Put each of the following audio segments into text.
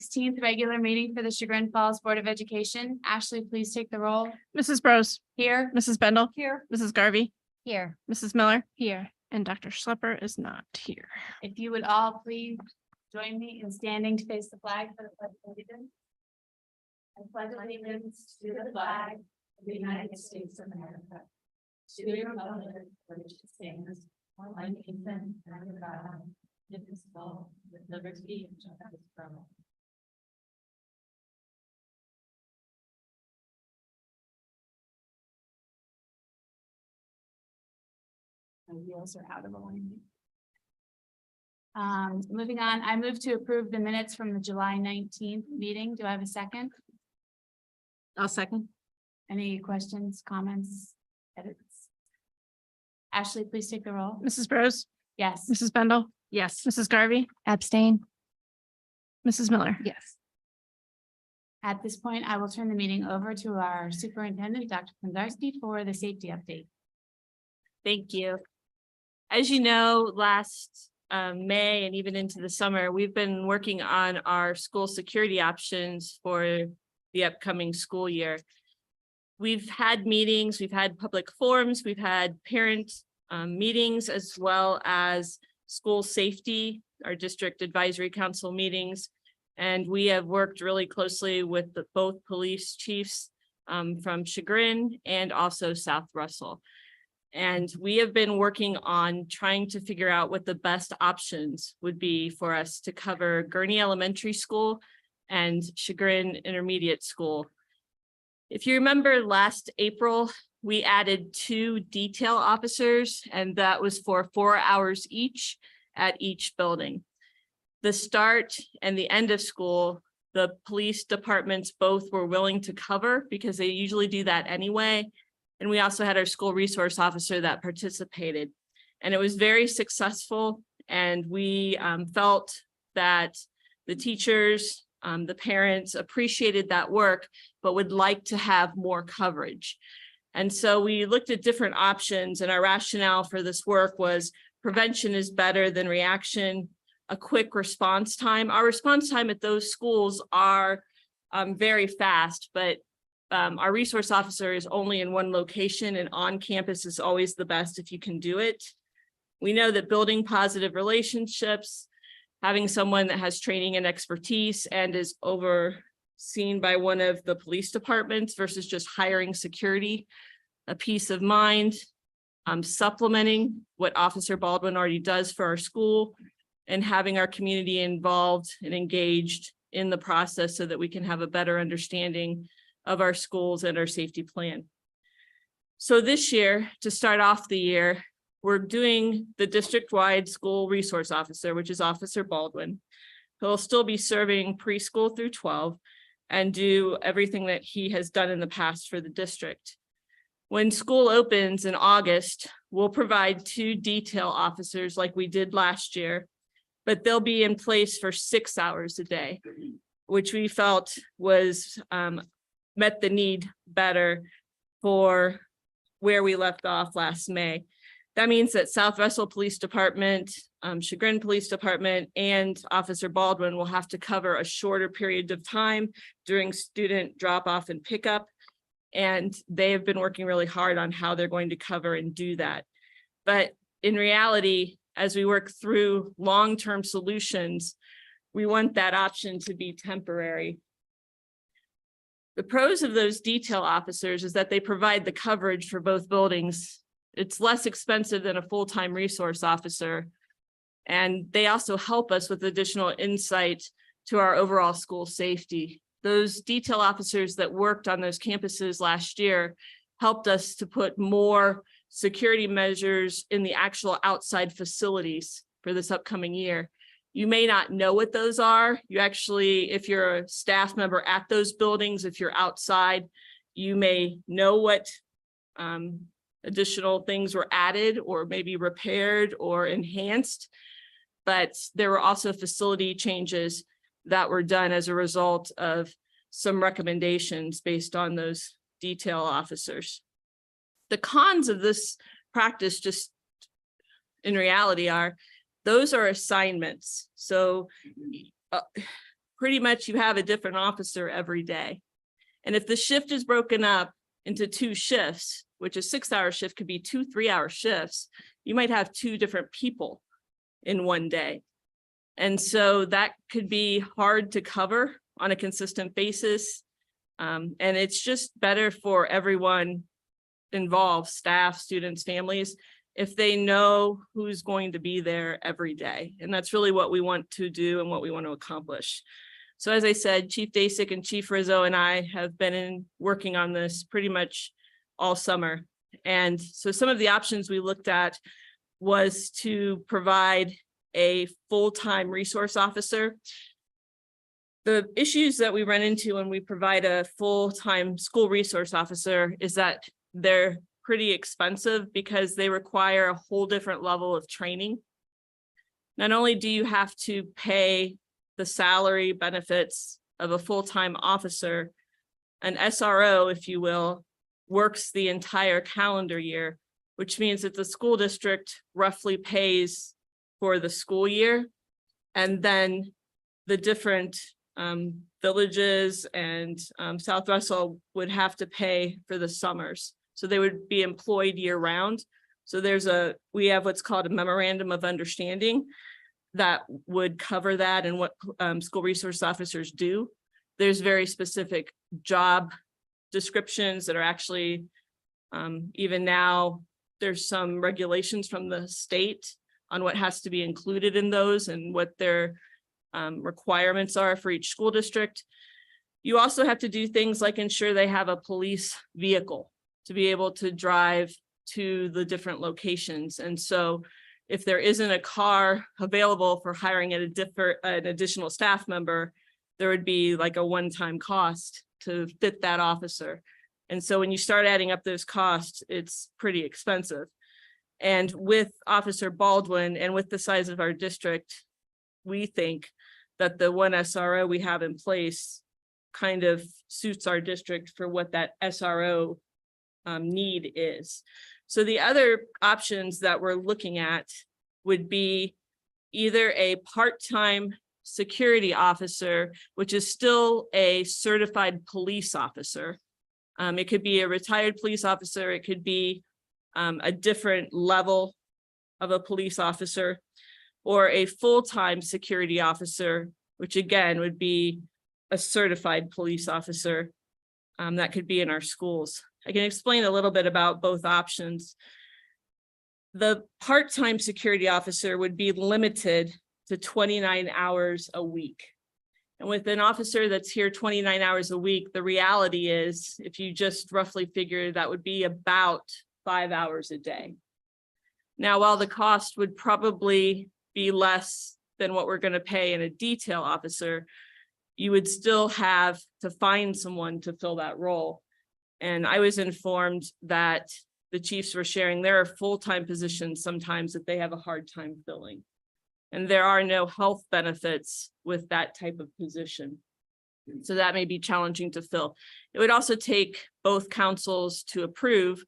16th regular meeting for the Chagrin Falls Board of Education. Ashley, please take the roll. Mrs. Bros, Here. Mrs. Bendel, Here. Mrs. Garvey, Here. Mrs. Miller here, and Dr. Schlepper is not here. If you would all please join me in standing to face the flag for the Pledge of Allegiance. I pledge allegiance to the flag of the United States of America, to the republic for which it stands, one nation under God, indivisible, with liberty and justice for all. My wheels are out of alignment. Moving on, I move to approve the minutes from the July 19th meeting. Do I have a second? I'll second. Any questions, comments, edits? Ashley, please take the roll. Mrs. Bros, Yes. Mrs. Bendel. Yes. Mrs. Garvey, Abstain. Mrs. Miller. Yes. At this point, I will turn the meeting over to our superintendent, Dr. Kondarski, for the safety update. Thank you. As you know, last May and even into the summer, we've been working on our school security options for the upcoming school year. We've had meetings, we've had public forums, we've had parent meetings, as well as school safety, our district advisory council meetings. And we have worked really closely with both police chiefs from Chagrin and also South Russell. And we have been working on trying to figure out what the best options would be for us to cover Gurney Elementary School and Chagrin Intermediate School. If you remember last April, we added 2 detail officers, and that was for 4 hours each at each building. The start and the end of school, the police departments both were willing to cover because they usually do that anyway. And we also had our school resource officer that participated, and it was very successful. And we felt that the teachers, the parents appreciated that work, but would like to have more coverage. And so we looked at different options, and our rationale for this work was prevention is better than reaction, a quick response time. Our response time at those schools are very fast, but our resource officer is only in one location, and on campus is always the best if you can do it. We know that building positive relationships, having someone that has training and expertise and is overseen by one of the police departments versus just hiring security, a peace of mind, supplementing what Officer Baldwin already does for our school, and having our community involved and engaged in the process so that we can have a better understanding of our schools and our safety plan. So this year, to start off the year, we're doing the district-wide school resource officer, which is Officer Baldwin. He'll still be serving preschool through 12 and do everything that he has done in the past for the district. When school opens in August, we'll provide 2 detail officers like we did last year, but they'll be in place for 6 hours a day, which we felt was met the need better for where we left off last May. That means that South Russell Police Department, Chagrin Police Department, and Officer Baldwin will have to cover a shorter period of time during student drop-off and pickup. And they have been working really hard on how they're going to cover and do that. But in reality, as we work through long-term solutions, we want that option to be temporary. The pros of those detail officers is that they provide the coverage for both buildings. It's less expensive than a full-time resource officer. And they also help us with additional insight to our overall school safety. Those detail officers that worked on those campuses last year helped us to put more security measures in the actual outside facilities for this upcoming year. You may not know what those are. You actually, if you're a staff member at those buildings, if you're outside, you may know what additional things were added or maybe repaired or enhanced. But there were also facility changes that were done as a result of some recommendations based on those detail officers. The cons of this practice just in reality are those are assignments. So pretty much you have a different officer every day. And if the shift is broken up into 2 shifts, which a 6-hour shift could be 2 3-hour shifts, you might have 2 different people in one day. And so that could be hard to cover on a consistent basis. And it's just better for everyone involved, staff, students, families, if they know who's going to be there every day. And that's really what we want to do and what we want to accomplish. So as I said, Chief Dasick and Chief Rizzo and I have been working on this pretty much all summer. And so some of the options we looked at was to provide a full-time resource officer. The issues that we run into when we provide a full-time school resource officer is that they're pretty expensive because they require a whole different level of training. Not only do you have to pay the salary benefits of a full-time officer, an SRO, if you will, works the entire calendar year, which means that the school district roughly pays for the school year, and then the different villages and South Russell would have to pay for the summers. So they would be employed year round. So we have what's called a memorandum of understanding that would cover that and what school resource officers do. There's very specific job descriptions that are actually, even now, there's some regulations from the state on what has to be included in those and what their requirements are for each school district. You also have to do things like ensure they have a police vehicle to be able to drive to the different locations. And so if there isn't a car available for hiring an additional staff member, there would be like a one-time cost to fit that officer. And so when you start adding up those costs, it's pretty expensive. And with Officer Baldwin and with the size of our district, we think that the one SRO we have in place kind of suits our district for what that SRO need is. So the other options that we're looking at would be either a part-time security officer, which is still a certified police officer. It could be a retired police officer. It could be a different level of a police officer, or a full-time security officer, which again would be a certified police officer that could be in our schools. I can explain a little bit about both options. The part-time security officer would be limited to 29 hours a week. And with an officer that's here 29 hours a week, the reality is, if you just roughly figure, that would be about 5 hours a day. Now, while the cost would probably be less than what we're going to pay in a detail officer, you would still have to find someone to fill that role. And I was informed that the chiefs were sharing there are full-time positions sometimes that they have a hard time filling. And there are no health benefits with that type of position. So that may be challenging to fill. It would also take both councils to approve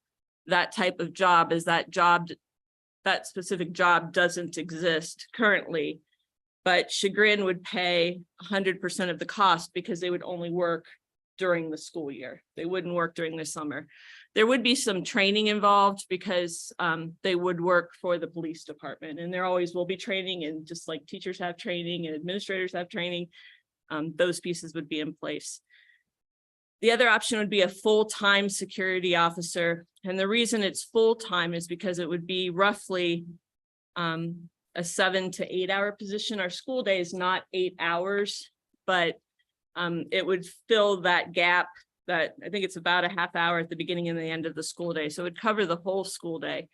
that type of job, as that specific job doesn't exist currently. But Chagrin would pay 100% of the cost because they would only work during the school year. They wouldn't work during the summer. There would be some training involved because they would work for the police department, and there always will be training, and just like teachers have training and administrators have training, those pieces would be in place. The other option would be a full-time security officer. And the reason it's full-time is because it would be roughly a 7 to 8 hour position. Our school day is not 8 hours, but it would fill that gap that I think it's about a half hour at the beginning and the end of the school day. So it would cover the whole school day.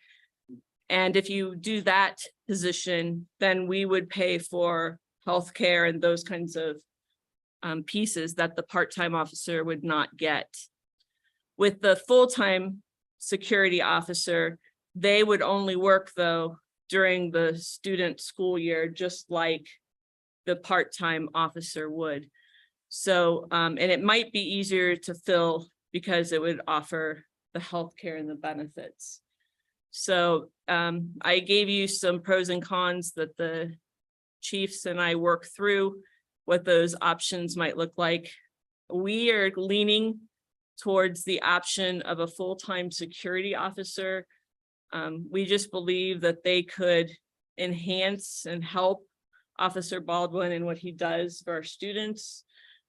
And if you do that position, then we would pay for healthcare and those kinds of pieces that the part-time officer would not get. With the full-time security officer, they would only work though during the student school year, just like the part-time officer would. So, and it might be easier to fill because it would offer the healthcare and the benefits. So I gave you some pros and cons that the chiefs and I work through what those options might look like. We are leaning towards the option of a full-time security officer. We just believe that they could enhance and help Officer Baldwin in what he does for our students.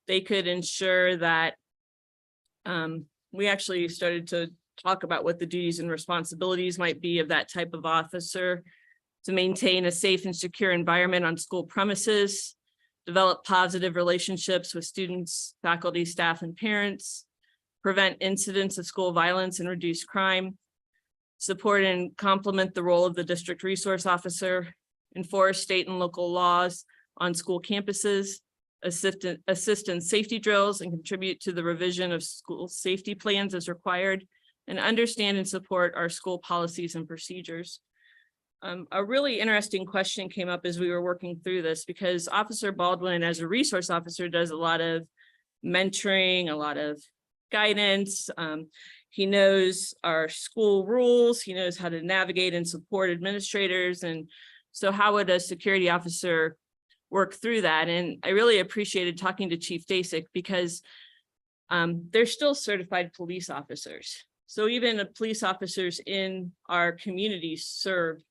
They could ensure that we actually started to talk about what the duties and responsibilities might be of that type of officer, to maintain a safe and secure environment on school premises, develop positive relationships with students, faculty, staff, and parents, prevent incidents of school violence and reduce crime, support and complement the role of the district resource officer, enforce state and local laws on school campuses, assist in safety drills and contribute to the revision of school safety plans as required, and understand and support our school policies and procedures. A really interesting question came up as we were working through this, because Officer Baldwin, as a resource officer, does a lot of mentoring, a lot of guidance. He knows our school rules. He knows how to navigate and support administrators. And so how would a security officer work through that? And I really appreciated talking to Chief Dasick, because they're still certified police officers. So even the police officers in our communities serve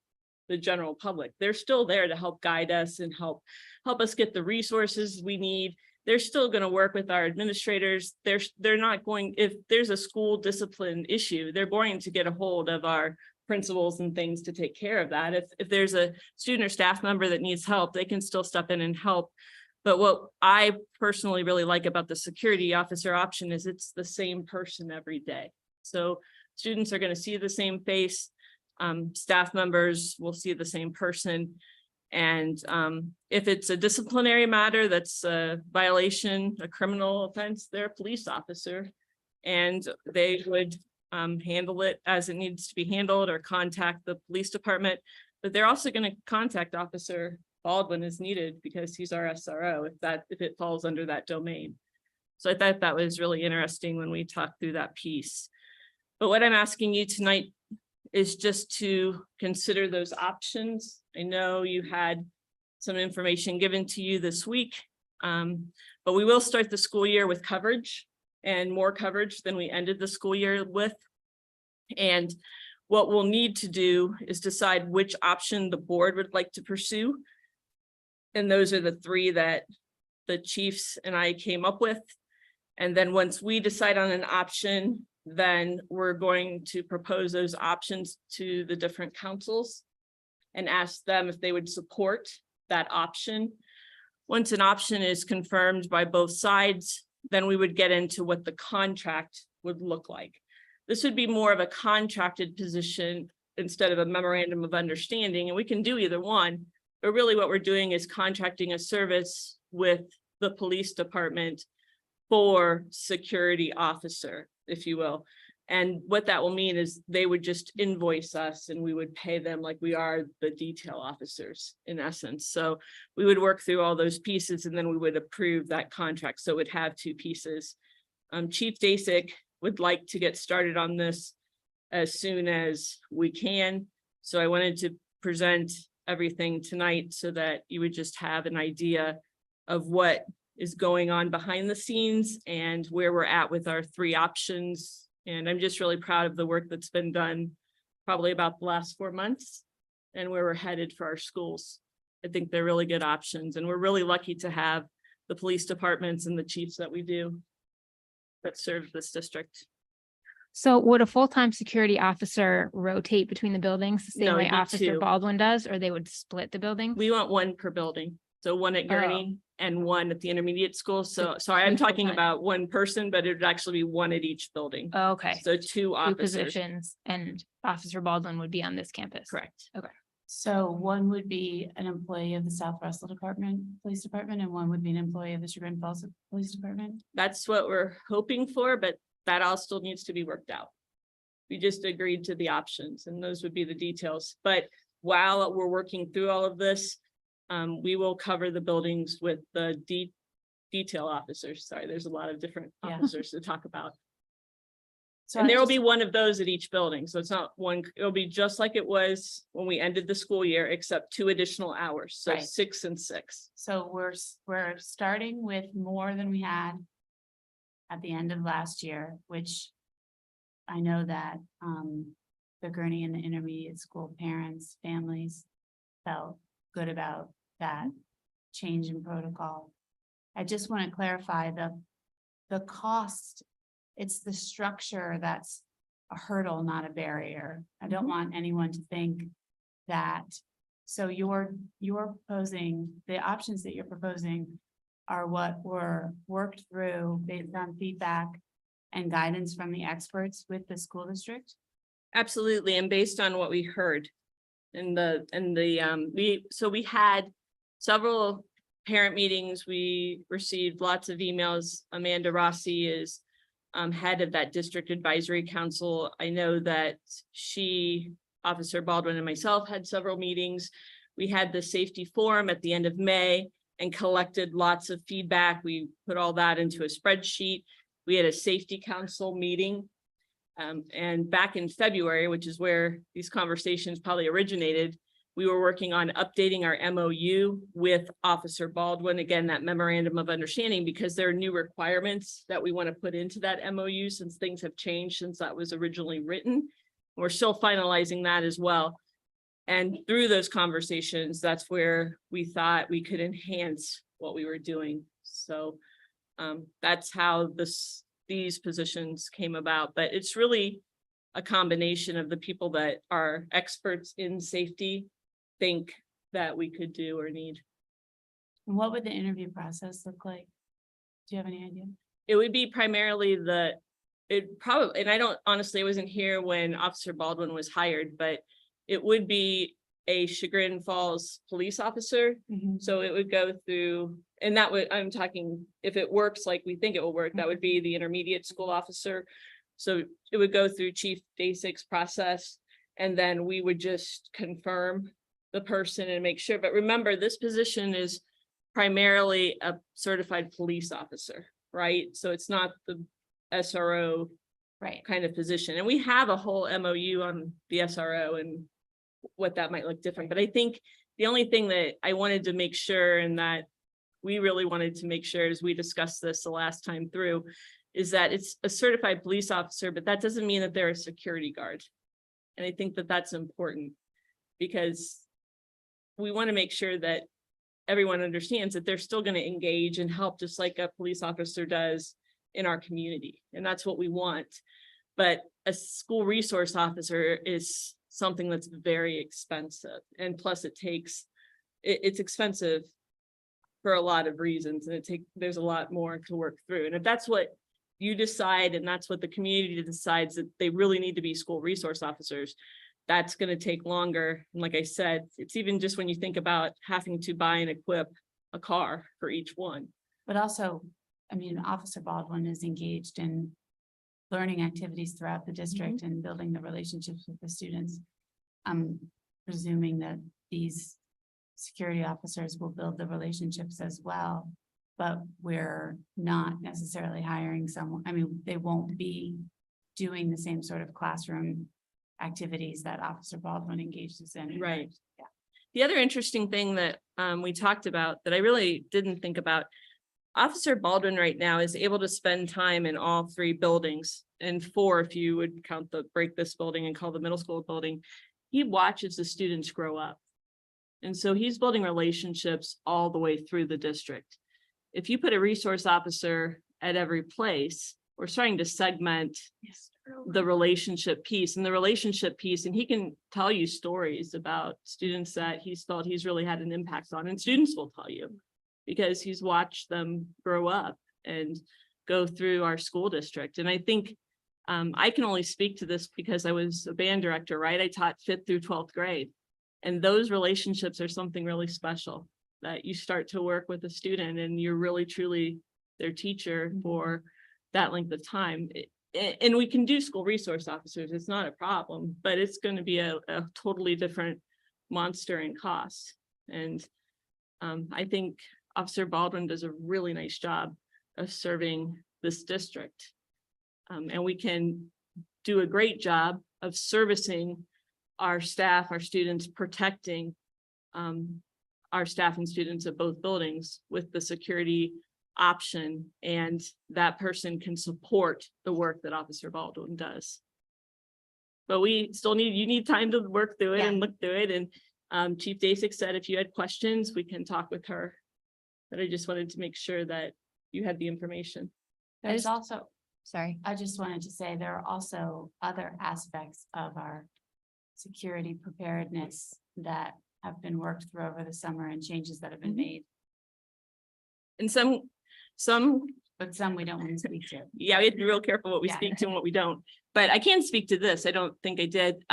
the general public. They're still there to help guide us and help us get the resources we need. They're still going to work with our administrators. They're not going, if there's a school discipline issue, they're going to get a hold of our principals and things to take care of that. If there's a student or staff member that needs help, they can still step in and help. But what I personally really like about the security officer option is it's the same person every day. So students are going to see the same face. Staff members will see the same person. And if it's a disciplinary matter, that's a violation, a criminal offense, they're a police officer, and they would handle it as it needs to be handled or contact the police department. But they're also going to contact Officer Baldwin as needed, because he's our SRO if it falls under that domain. So I thought that was really interesting when we talked through that piece. But what I'm asking you tonight is just to consider those options. I know you had some information given to you this week, but we will start the school year with coverage, and more coverage than we ended the school year with. And what we'll need to do is decide which option the board would like to pursue. And those are the three that the chiefs and I came up with. And then once we decide on an option, then we're going to propose those options to the different councils and ask them if they would support that option. Once an option is confirmed by both sides, then we would get into what the contract would look like. This would be more of a contracted position instead of a memorandum of understanding, and we can do either one, but really what we're doing is contracting a service with the police department for security officer, if you will. And what that will mean is they would just invoice us and we would pay them like we are the detail officers in essence. So we would work through all those pieces and then we would approve that contract. So it would have two pieces. Chief Dasick would like to get started on this as soon as we can. So I wanted to present everything tonight so that you would just have an idea of what is going on behind the scenes and where we're at with our three options. And I'm just really proud of the work that's been done probably about the last 4 months and where we're headed for our schools. I think they're really good options, and we're really lucky to have the police departments and the chiefs that we do that serve this district. So would a full-time security officer rotate between the buildings the same No, way it'd be Officer two. Baldwin does, or they would split the building? We want one per building. So one at Gurney and one at the intermediate school. So sorry, I'm two talking full-time. about one person, but it would actually be one at each building. Oh, okay. So two Two officers. positions, and Officer Baldwin would be on this campus. Correct. So one would be an employee of the South Russell Police Department, and one would be an employee of the Chagrin Falls Police Department. That's what we're hoping for, but that all still needs to be worked out. We just agreed to the options and those would be the details. But while we're working through all of this, we will cover the buildings with the detail officers. Sorry, there's a lot of different Yeah. officers to talk about. So And I there will just- be one of those at each building. So it's not one, it'll be just like it was when we ended the school year, except 2 additional hours. So Right. 6 and 6. So we're starting with more than we had at the end of last year, which I know that the Gurney and the intermediate school parents, families felt good about that change in protocol. I just want to clarify the cost. It's the structure that's a hurdle, not a barrier. I don't want anyone to think that. So you're proposing, the options that you're proposing are what were worked through based on feedback and guidance from the experts with the school district? Absolutely. And based on what we heard we had several parent meetings. We received lots of emails. Amanda Rossi is head of that district advisory council. I know that Officer Baldwin and myself had several meetings. We had the safety forum at the end of May and collected lots of feedback. We put all that into a spreadsheet. We had a safety council meeting. And back in February, which is where these conversations probably originated, we were working on updating our MOU with Officer Baldwin. Again, that memorandum of understanding, because there are new requirements that we want to put into that MOU since things have changed since that was originally written. We're still finalizing that as well. And through those conversations, that's where we thought we could enhance what we were doing. So that's how these positions came about, but it's really a combination of the people that are experts in safety think that we could do or need. And what would the interview process look like? Do you have any idea? It would be primarily and I wasn't here when Officer Baldwin was hired, but it would be a Chagrin Falls police officer. So it would go through, and I'm talking, if it works like we think it will work, that would be the intermediate school officer. So it would go through Chief Basics process, and then we would just confirm the person and make sure. But remember, this position is primarily a certified police officer, right? So it's not the SRO Right. kind of position. And we have a whole MOU on the SRO and what that might look different. But I think the only thing that I wanted to make sure, and that we really wanted to make sure as we discussed this the last time through, is that it's a certified police officer, but that doesn't mean that they're a security guard. And I think that that's important, because we want to make sure that everyone understands that they're still going to engage and help just like a police officer does in our community. And that's what we want. But a school resource officer is something that's very expensive. And plus it's expensive for a lot of reasons. And there's a lot more to work through. And if that's what you decide, and that's what the community decides, that they really need to be school resource officers, that's going to take longer. And like I said, it's even just when you think about having to buy and equip a car for each one. But also, I mean, Officer Baldwin is engaged in learning activities throughout the district and building the relationships with the students. I'm presuming that these security officers will build the relationships as well, but we're not necessarily hiring someone. I mean, they won't be doing the same sort of classroom activities that Officer Baldwin engages in. Right. Yeah. The other interesting thing that we talked about that I really didn't think about, Officer Baldwin right now is able to spend time in all 3 buildings, and 4 if you would count break this building and call the middle school building. He watches the students grow up. And so he's building relationships all the way through the district. If you put a resource officer at every place, we're starting to segment the relationship piece, and he can tell you stories about students that he's felt he's really had an impact on, and students will tell you because he's watched them grow up and go through our school district. And I think I can only speak to this because I was a band director, right? I taught 5th through 12th grade, and those relationships are something really special, that you start to work with a student and you're really truly their teacher for that length of time. And we can do school resource officers, it's not a problem, but it's going to be a totally different monster in cost. And I think Officer Baldwin does a really nice job of serving this district. And we can do a great job of servicing our staff, our students, protecting our staff and students at both buildings with the security option, and that person can support the work that Officer Baldwin does. But we still you need time to work through it and look through it. And Chief Dasick said, if you had questions, we can talk with her. But I just wanted to make sure that you had the information. There's also, Sorry. I just wanted to say there are also other aspects of our security preparedness that have been worked through over the summer and changes that have been made, And some, but some we don't want to speak to. yeah, we have to be real careful what we Yeah. speak to and what we don't. But I can speak to this. I don't think I did.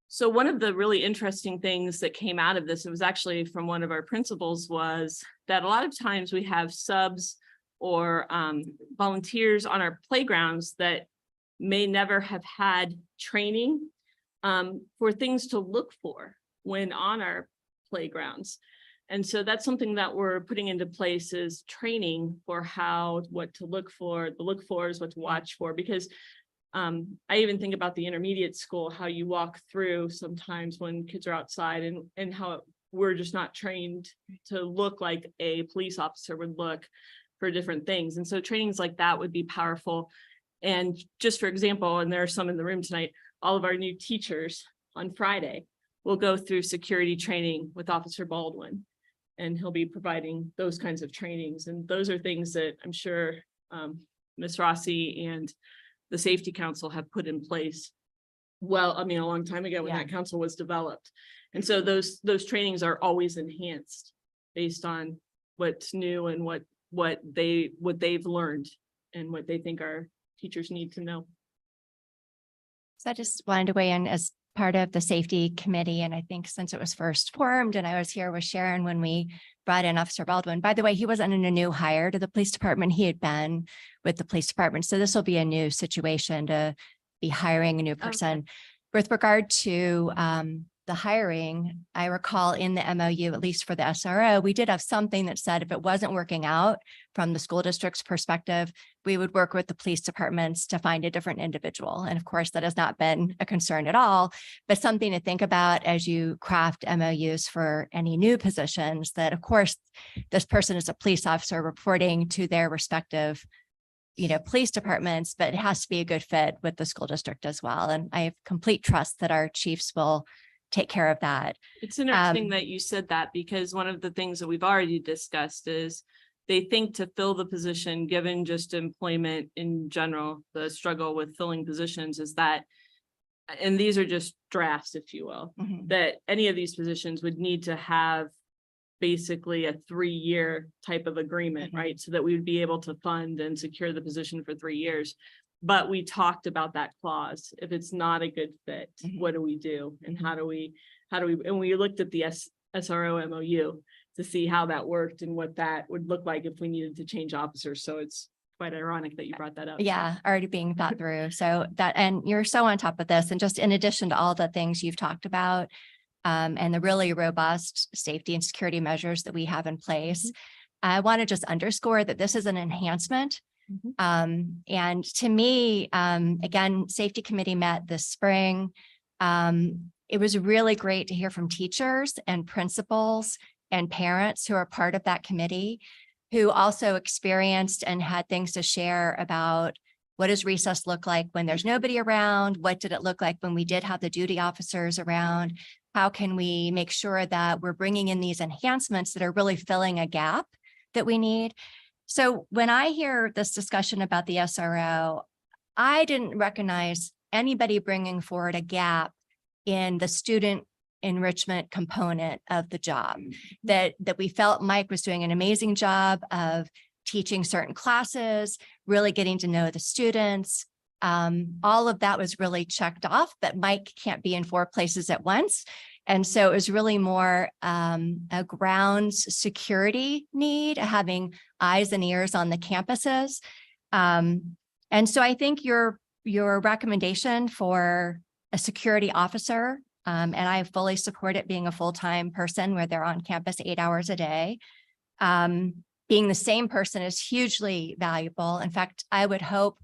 So one of the really interesting things that came out of this, it was actually from one of our principals, was that a lot of times we have subs or volunteers on our playgrounds that may never have had training for things to look for when on our playgrounds. And so that's something that we're putting into place, is training for what to look for, the look fors, what to watch for, because I even think about the intermediate school, how you walk through sometimes when kids are outside and how we're just not trained to look like a police officer would look for different things. And so trainings like that would be powerful. And just for example, and there are some in the room tonight, all of our new teachers on Friday will go through security training with Officer Baldwin. And he'll be providing those kinds of trainings. And those are things that I'm sure Ms. Rossi and the Safety Council have put in place. Well, I mean, a long time ago when that council was developed. And so those trainings are always enhanced based on what's new and what they've learned and what they think our teachers need to know. So I just wanted to weigh in as part of the safety committee. And I think since it was first formed and I was here with Sharon when we brought in Officer Baldwin, by the way, he wasn't a new hire to the police department. He had been with the police department. So this will be a new situation to be hiring a new person. Okay. With regard to the hiring, I recall in the MOU, at least for the SRO, we did have something that said if it wasn't working out from the school district's perspective, we would work with the police departments to find a different individual. And of course, that has not been a concern at all, but something to think about as you craft MOUs for any new positions, that of course, this person is a police officer reporting to their respective police departments, but it has to be a good fit with the school district as well. And I have complete trust that our chiefs will take care of that. It's interesting that you said that, because one of the things that we've already discussed is they think to fill the position, given just employment in general, the struggle with filling positions is that, and these are just drafts, if you will, that any of these positions would need to have basically a 3-year type of agreement, right? So that we would be able to fund and secure the position for 3 years. But we talked about that clause. If it's not a good fit, what do we do? And how do we, and we looked at the SRO MOU to see how that worked and what that would look like if we needed to change officers. So it's quite ironic that you brought that up. Yeah, already being thought through. So that, and you're so on top of this. And just in addition to all the things you've talked about, and the really robust safety and security measures that we have in place, I want to just underscore that this is an enhancement. And to me, again, safety committee met this spring. It was really great to hear from teachers and principals and parents who are part of that committee, who also experienced and had things to share about what does recess look like when there's nobody around? What did it look like when we did have the duty officers around? How can we make sure that we're bringing in these enhancements that are really filling a gap that we need? So when I hear this discussion about the SRO, I didn't recognize anybody bringing forward a gap in the student enrichment component of the job, that we felt Mike was doing an amazing job of teaching certain classes, really getting to know the students. All of that was really checked off, but Mike can't be in 4 places at once. And so it was really more a grounds security need, having eyes and ears on the campuses. And so I think your recommendation for a security officer, and I fully support it being a full-time person where they're on campus 8 hours a day, being the same person is hugely valuable. In fact, I would hope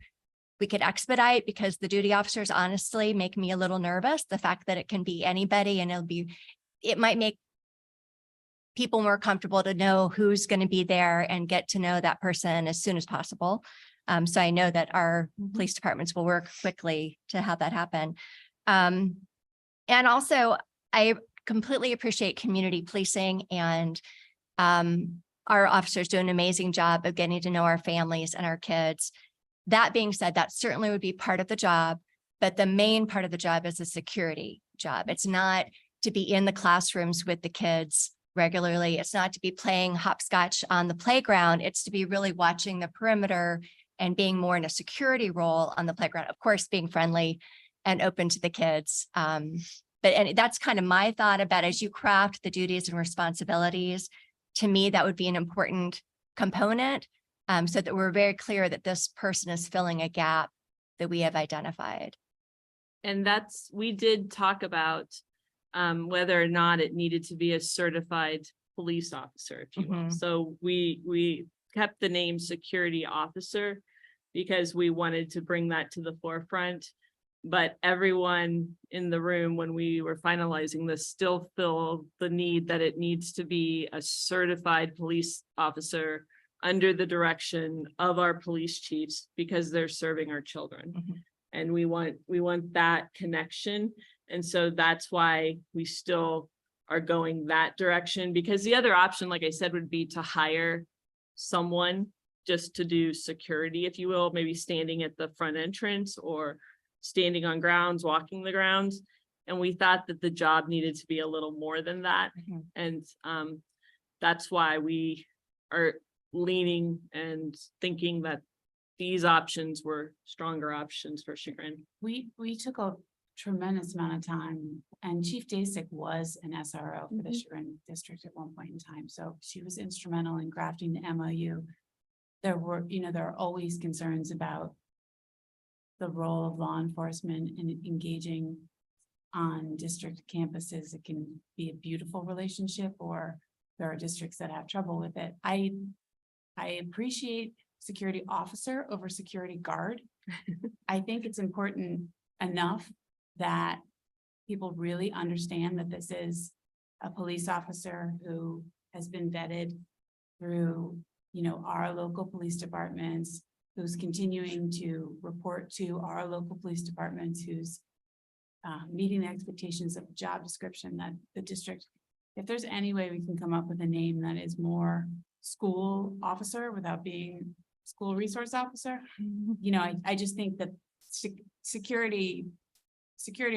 we could expedite, because the duty officers honestly make me a little nervous. The fact that it can be anybody, and it might make people more comfortable to know who's going to be there and get to know that person as soon as possible. So I know that our police departments will work quickly to have that happen. And also, I completely appreciate community policing, and our officers do an amazing job of getting to know our families and our kids. That being said, that certainly would be part of the job, but the main part of the job is a security job. It's not to be in the classrooms with the kids regularly. It's not to be playing hopscotch on the playground. It's to be really watching the perimeter and being more in a security role on the playground. Of course, being friendly and open to the kids. And that's kind of my thought about, as you craft the duties and responsibilities, to me, that would be an important component, so that we're very clear that this person is filling a gap that we have identified. And we did talk about whether or not it needed to be a certified police officer, if you will. Mhm. So we kept the name security officer because we wanted to bring that to the forefront. But everyone in the room, when we were finalizing this, still feel the need that it needs to be a certified police officer under the direction of our police chiefs, because they're serving our children. Mhm. And we want that connection. And so that's why we still are going that direction, because the other option, like I said, would be to hire someone just to do security, if you will, maybe standing at the front entrance or standing on grounds, walking the grounds. And we thought that the job needed to be a little more than that. Mhm. And that's why we are leaning and thinking that these options were stronger options for Chagrin. We took a tremendous amount of time, and Chief Dasick was an SRO for the Chagrin district at one point in time. So she was instrumental in crafting the MOU. There are always concerns about the role of law enforcement in engaging on district campuses. It can be a beautiful relationship, or there are districts that have trouble with it. I appreciate security officer over security guard. I think it's important enough that people really understand that this is a police officer who has been vetted through, our local police departments, who's continuing to report to our local police departments, who's meeting the expectations of the job description that the district. If there's any way we can come up with a name that is more school officer without being school resource officer, I just think that security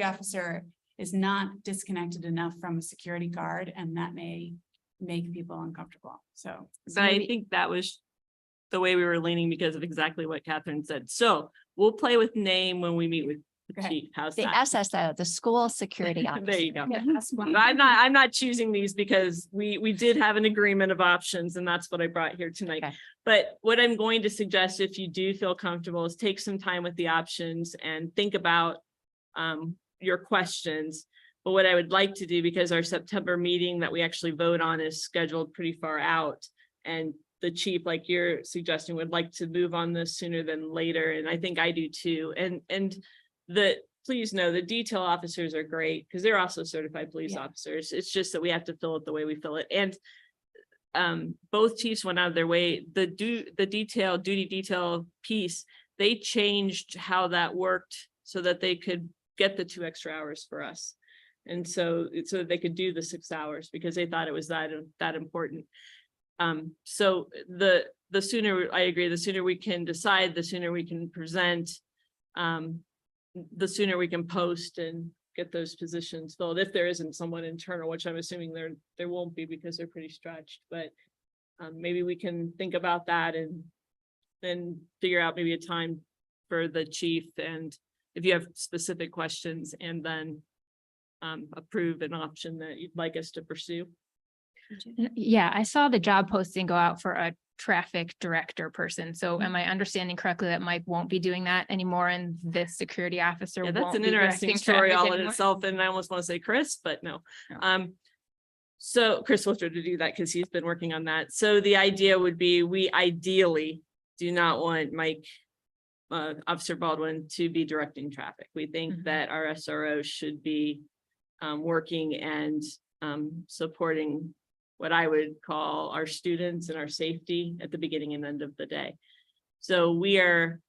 officer is not disconnected enough from a security guard, and that may make people uncomfortable. So I think that was the way we were leaning, because of exactly what Catherine said. So we'll play with name when we meet with the Okay. chief. How's The that? SSO, the school security officer. There you go. yeah, that's one. I'm not choosing these because we did have an agreement of options, and that's what I brought here tonight. Okay. But what I'm going to suggest, if you do feel comfortable, is take some time with the options and think about your questions. But what I would like to do, because our September meeting that we actually vote on is scheduled pretty far out, and the chief, like you're suggesting, would like to move on this sooner than later, and I think I do too. And please know the detail officers are great, because they're also certified police officers. It's just that we have to fill it the way we fill it. And both chiefs went out of their way. The duty detail piece, they changed how that worked so that they could get the 2 extra hours for us. And so they could do the 6 hours, because they thought it was that important. So the sooner, I agree, the sooner we can decide, the sooner we can present, the sooner we can post and get those positions filled, if there isn't someone internal, which I'm assuming there won't be, because they're pretty stretched. But maybe we can think about that and then figure out maybe a time for the chief, and if you have specific questions, and then approve an option that you'd like us to pursue. Yeah, I saw the job posting go out for a traffic director person. So am I understanding correctly that Mike won't be doing that anymore, and this security officer? Yeah, that's won't an be interesting directing story traffic all in anymore? itself, and I almost want to say Chris, but no. No. So Chris will try to do that because he's been working on that. So the idea would be, we ideally do not want Mike Officer Baldwin to be directing traffic. We think Mhm. that our SRO should be working and supporting what I would call our students and our safety at the beginning and end of the day. So we are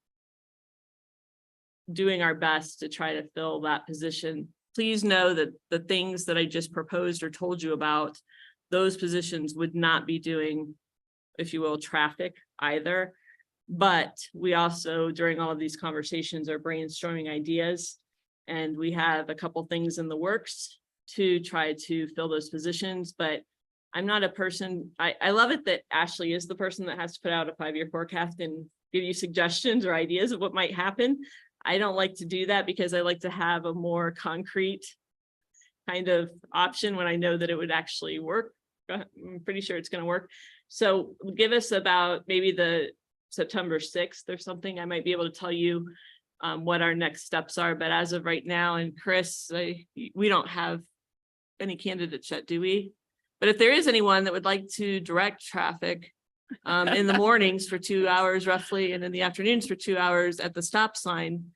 doing our best to try to fill that position. Please know that the things that I just proposed or told you about, those positions would not be doing, if you will, traffic either. But we also, during all of these conversations, are brainstorming ideas. And we have a couple things in the works to try to fill those positions, but I'm not a person, I love it that Ashley is the person that has to put out a 5-year forecast and give you suggestions or ideas of what might happen. I don't like to do that because I like to have a more concrete kind of option when I know that it would actually work. I'm pretty sure it's going to work. So give us about maybe the September 6th or something. I might be able to tell you what our next steps are. But as of right now, and Chris, we don't have any candidates yet, do we? But if there is anyone that would like to direct traffic in the mornings for 2 hours roughly, and in the afternoons for 2 hours at the stop sign,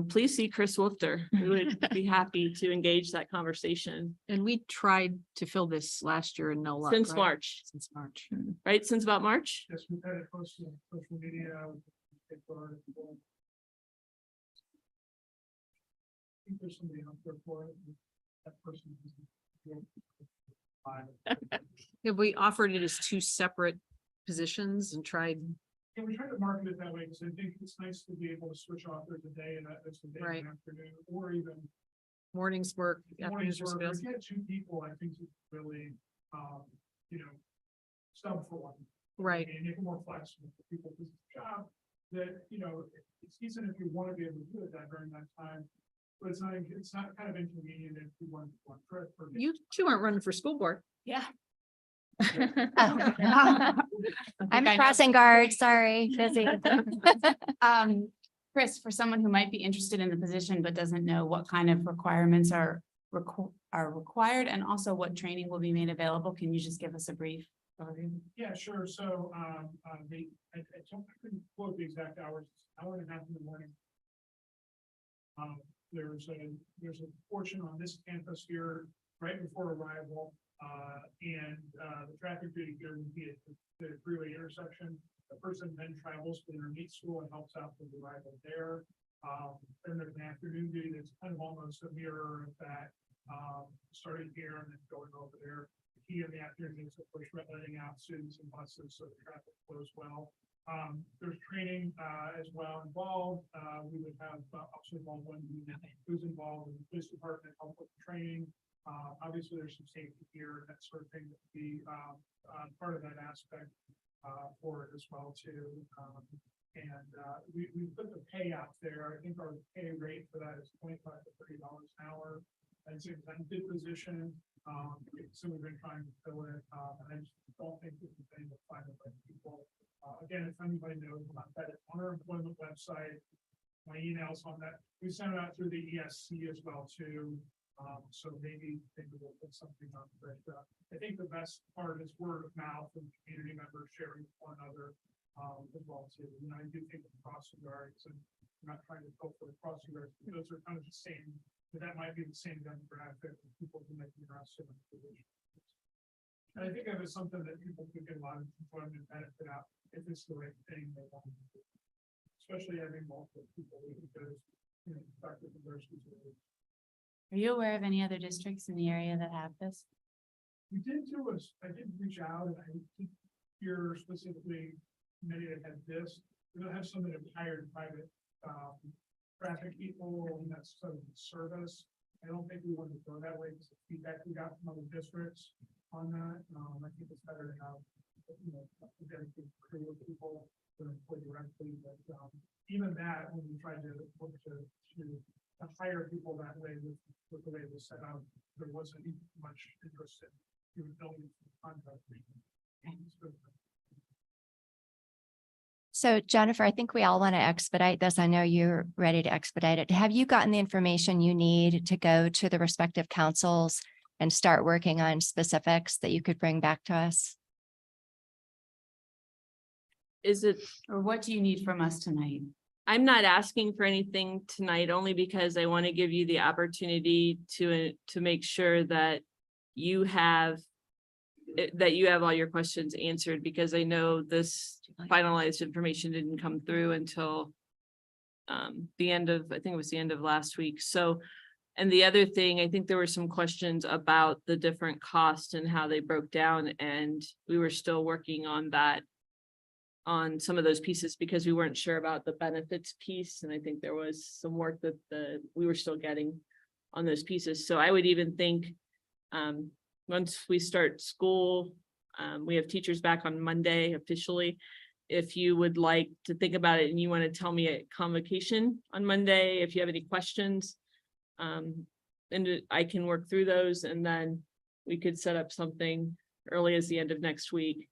please see Chris Wolfter. We would be happy to engage that conversation. And we tried to fill this last year and no luck. Since right? March, Since March. right? Since about March? Yes, we've had it posted on social media. I think there's somebody out there for it. That person. Have we offered it as 2 separate positions and tried? Yeah, we try to market it that way because I think it's nice to be able to switch off there's a day and that's the day Right. in the afternoon, or even Mornings work. mornings. afternoons are Where supposed- we get 2 people, I think it's really, sub for one. Right. And make it more flexible for people, because it's a job that, it's decent if you want to be able to do it that during that time. But it's not kind of inconvenient if you want one trip. or- You 2 aren't running for school board. Yeah. I'm crossing guard, sorry, busy. Chris, for someone who might be interested in the position but doesn't know what kind of requirements are required and also what training will be made available, can you just give us a brief overview? Yeah, sure. So, I couldn't quote the exact hours, hour and a half in the morning. There's a portion on this campus here right before arrival, and the traffic duty here would be at the freeway intersection. The person then travels to their meet school and helps out with the arrival there. Then there's an afternoon duty that's kind of almost a mirror of that, starting here and then going over there. The key in the afternoon is, of course, letting out students and buses so the traffic flows well. There's training as well involved. We would have Officer Baldwin who's involved in the police department, help with the training. Obviously, there's some safety gear and that sort of thing that would be part of that aspect for it as well too. We put the pay out there. I think our pay rate for that is $25 to $30 an hour. And it's a good position. So we've been trying to fill it. And I just don't think that we've been able to find the right people. Again, if anybody knows about that, it's on our employment website. My email's on that. We send it out through the ESC as well too. So maybe we'll put something up. But I think the best part is word of mouth and community members sharing with one another as well too. And I do think of crossing guards, and I'm not trying to go for the crossing guards. Those are kind of the same, but that might be the same demographic of people who might be interested in the position. And I think that is something that people could get a lot of employment benefit out if it's the right thing they want to do. Especially having multiple people, because, effective diversity. Are you aware of any other districts in the area that have this? I did reach out, and I did hear specifically many that had this. We don't have some that have hired private traffic people, and that's sort of the service. I don't think we want to go that way, because the feedback we got from other districts on that. I think it's better to have, a dedicated crew of people that employ directly, but even that, when we tried to look to hire people that way with the way it was set up, there wasn't much interest in building contract. So Jennifer, I think we all want to expedite this. I know you're ready to expedite it. Have you gotten the information you need to go to the respective councils and start working on specifics that you could bring back to us? Is it, Or what do you need from us tonight? I'm not asking for anything tonight only because I want to give you the opportunity to make sure that you have all your questions answered, because I know this finalized information didn't come through until the end of, I think it was the end of last week. So, and the other thing, I think there were some questions about the different costs and how they broke down, and we were still working on that, on some of those pieces, because we weren't sure about the benefits piece. And I think there was some work that we were still getting on those pieces. So I would even think, once we start school, we have teachers back on Monday officially. If you would like to think about it and you want to tell me at convocation on Monday, if you have any questions, and I can work through those, and then we could set up something early as the end of next week.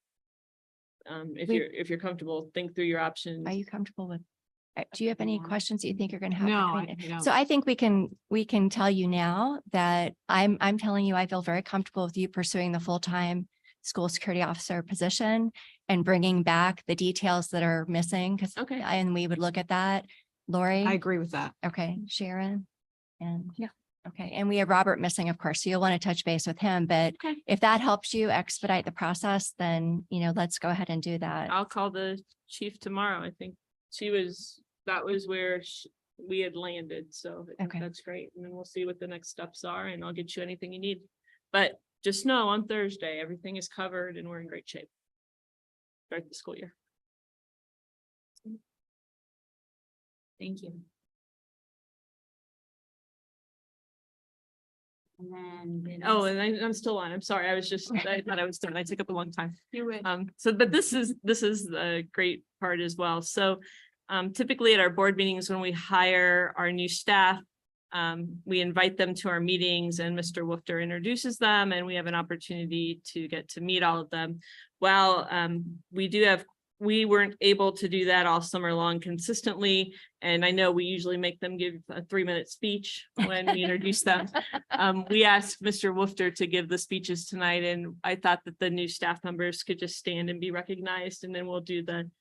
If you're comfortable, think through your options. Are you comfortable with? Do you have any questions that you think you're going to have? No, between- I don't. So I think we can tell you now that I'm telling you, I feel very comfortable with you pursuing the full-time school security officer position and bringing back the details that are missing. Okay. And we would look at that. Lori? I agree with that. Okay, Sharon? And Yeah. Okay, and we have Robert missing, of course, so you'll want to touch base with him, but Okay. if that helps you expedite the process, then, let's go ahead and do that. I'll call the chief tomorrow. I think that was where we had landed. So I think Okay. that's great. And then we'll see what the next steps are, and I'll get you anything you need. But just know on Thursday, everything is covered and we're in great shape. Start the school year. Thank you. And then. Oh, and I'm still on. I'm sorry. I thought I was done. I took up a long time. You would. But this is the great part as well. So typically at our board meetings, when we hire our new staff, we invite them to our meetings, and Mr. Woofter introduces them, and we have an opportunity to get to meet all of them. Well, we weren't able to do that all summer long consistently. And I know we usually make them give a 3-minute speech when we introduce them. We asked Mr. Woofter to give the speeches tonight, and I thought that the new staff members could just stand and be recognized, and then we'll do the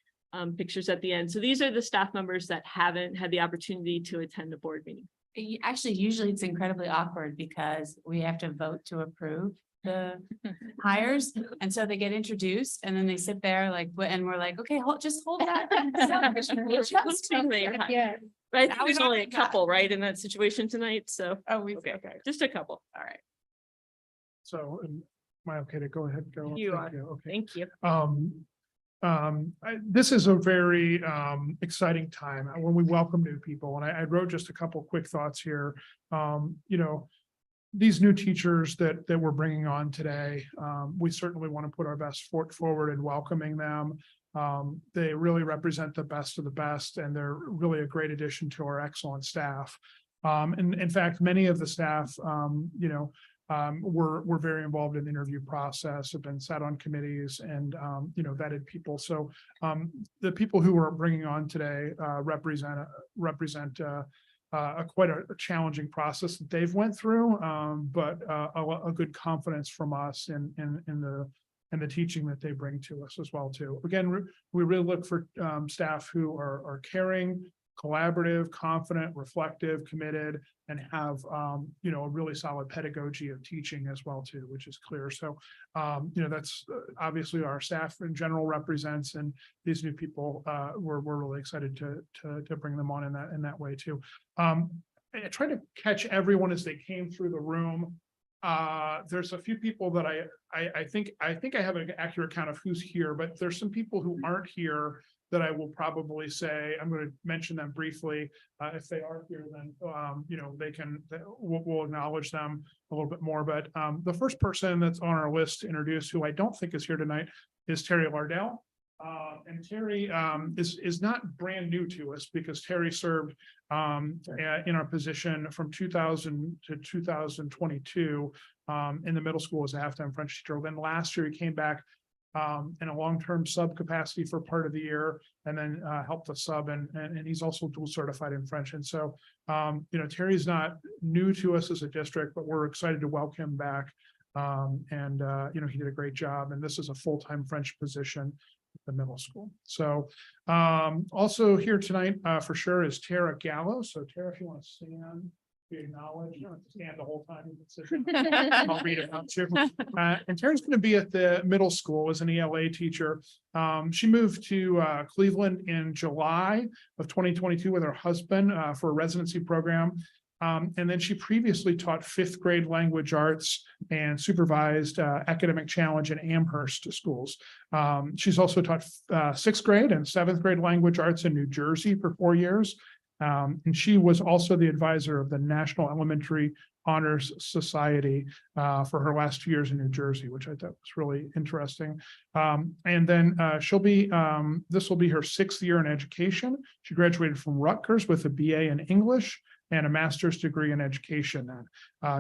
pictures at the end. So these are the staff members that haven't had the opportunity to attend a board meeting. Actually, usually it's incredibly awkward because we have to vote to approve the hires. And so they get introduced and then they sit there like, and we're like, okay, just hold that. Yeah. But I think Now we there's don't only a have that. couple, right, in that situation tonight, so. Oh, Okay, just a couple. All right. So am I okay to go ahead? Go. You Thank are. Okay. Thank you. This is a very exciting time when we welcome new people, and I wrote just a couple quick thoughts here. These new teachers that we're bringing on today, we certainly want to put our best foot forward in welcoming them. They really represent the best of the best, and they're really a great addition to our excellent staff. And in fact, many of the staff, were very involved in the interview process, have been sat on committees and, vetted people. So the people who we're bringing on today represent quite a challenging process that they've went through, but a good confidence from us in the teaching that they bring to us as well too. Again, we really look for staff who are caring, collaborative, confident, reflective, committed, and have a really solid pedagogy of teaching as well too, which is clear. So that's obviously our staff in general represents, and these new people we're really excited to bring them on in that way too. I tried to catch everyone as they came through the room. There's a few people that I think I have an accurate count of who's here, but there's some people who aren't here that I will probably say, I'm going to mention them briefly. If they are here, then, we'll acknowledge them a little bit more. But the first person that's on our list to introduce, who I don't think is here tonight, is Terry Lardell. And Terry is not brand new to us, because Terry served in our position from 2000 to 2022 in the middle school as a halftime French teacher. Then last year he came back in a long-term sub capacity for part of the year, and then helped us sub, and he's also dual certified in French. And so, Terry's not new to us as a district, but we're excited to welcome him back. He did a great job, and this is a full-time French position. the middle school. So also here tonight for sure is Tara Gallo. So Tara, if you want to stand, be acknowledged, you don't have to stand the whole time. You can sit. I'll read it out too. And Tara's going to be at the middle school as an ELA teacher. She moved to Cleveland in July of 2022 with her husband for a residency program. And then she previously taught fifth grade language arts and supervised academic challenge in Amherst schools. She's also taught sixth grade and seventh grade language arts in New Jersey for 4 years. And she was also the advisor of the National Elementary Honors Society for her last 2 years in New Jersey, which I thought was really interesting. And then she'll be, this will be her 6th year in education. She graduated from Rutgers with a BA in English and a master's degree in education.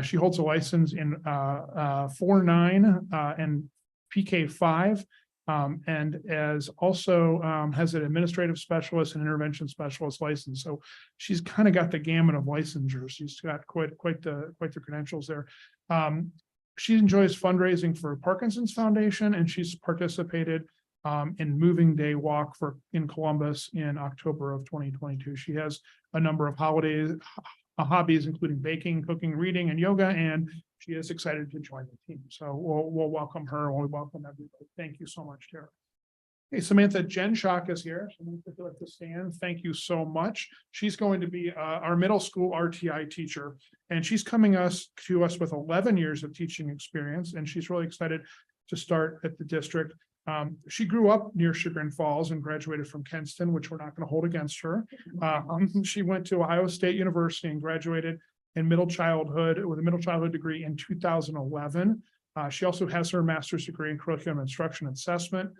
She holds a license in 4.9 and PK5. And as also has an administrative specialist and intervention specialist license. So she's kind of got the gamut of licensures. She's got quite the credentials there. She enjoys fundraising for Parkinson's Foundation, and she's participated in Moving Day Walk in Columbus in October of 2022. She has a number of hobbies, including baking, cooking, reading, and yoga, and she is excited to join the team. So we'll welcome her. We'll welcome everybody. Thank you so much, Tara. Hey, Samantha Jenshock is here. Samantha, if you'd like to stand, thank you so much. She's going to be our middle school RTI teacher, and she's coming to us with 11 years of teaching experience, and she's really excited to start at the district. She grew up near Chagrin Falls and graduated from Kenston, which we're not going to hold against her. She went to Ohio State University and graduated in middle childhood with a middle childhood degree in 2011. She also has her master's degree in curriculum instruction assessment.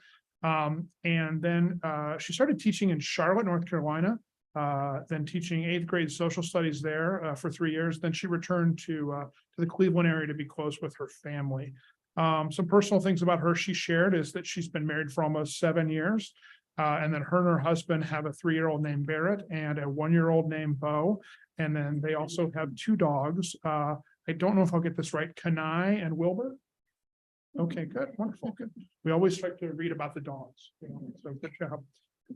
And then she started teaching in Charlotte, North Carolina, then teaching 8th grade social studies there for 3 years. Then she returned to the Cleveland area to be close with her family. Some personal things about her she shared is that she's been married for almost 7 years. And then her and her husband have a 3-year-old named Barrett and a 1-year-old named Bo. And then they also have 2 dogs. I don't know if I'll get this right, Kanai and Wilbur. Okay, good, wonderful, good. We always try to read about the dogs, so good job.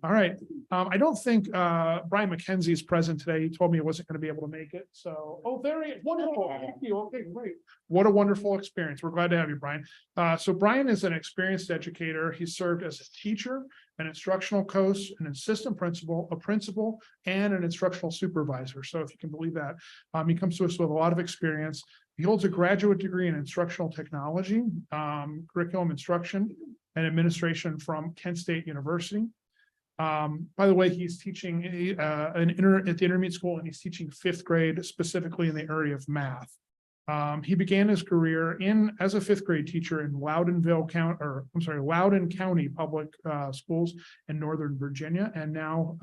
All right, I don't think Brian McKenzie is present today. He told me he wasn't going to be able to make it. So, there he is. Wonderful. Thank you. Okay, great. What a wonderful experience. We're glad to have you, Brian. So Brian is an experienced educator. He served as a teacher, an instructional coach, an assistant principal, a principal, and an instructional supervisor. So if you can believe that, he comes to us with a lot of experience. He holds a graduate degree in instructional technology, curriculum instruction, and administration from Kent State University. By the way, he's teaching at the intermediate school, and he's teaching 5th grade, specifically in the area of math. He began his career as a 5th grade teacher in Loudoun County Public Schools in Northern Virginia, and now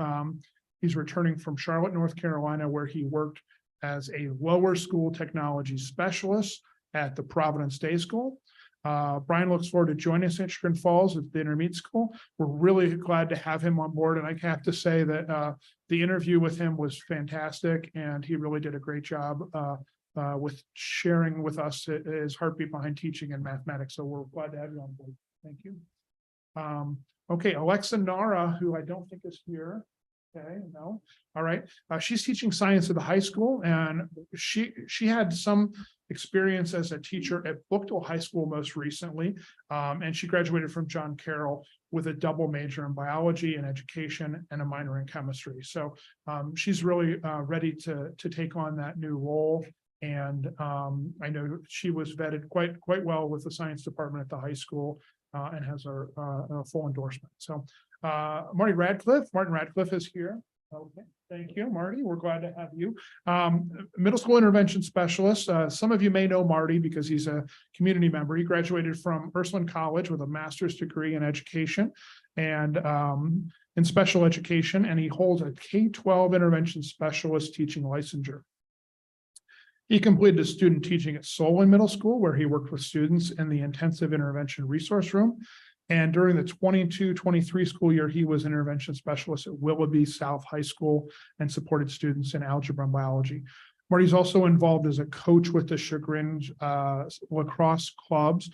he's returning from Charlotte, North Carolina, where he worked as a lower school technology specialist at the Providence Day School. Brian looks forward to joining us at Chagrin Falls at the intermediate school. We're really glad to have him on board. And I have to say that the interview with him was fantastic, and he really did a great job with sharing with us his heartbeat behind teaching and mathematics. So we're glad to have you on board. Thank you. Okay, Alexa Nara, who I don't think is here. Okay, no. All right. She's teaching science at the high school, and she had some experience as a teacher at Bookville High School most recently. And she graduated from John Carroll with a double major in biology and education and a minor in chemistry. So she's really ready to take on that new role. And I know she was vetted quite well with the science department at the high school and has our full endorsement. So Martin Radcliffe is here. Okay, thank you, Marty. We're glad to have you. Middle school intervention specialist. Some of you may know Marty because he's a community member. He graduated from Ursuline College with a master's degree in education and in special education, and he holds a K-12 intervention specialist teaching licensure. He completed his student teaching at Solon Middle School, where he worked with students in the intensive intervention resource room. And during the 22-23 school year, he was intervention specialist at Willoughby South High School and supported students in algebra and biology. Marty's also involved as a coach with the Chagrin lacrosse clubs.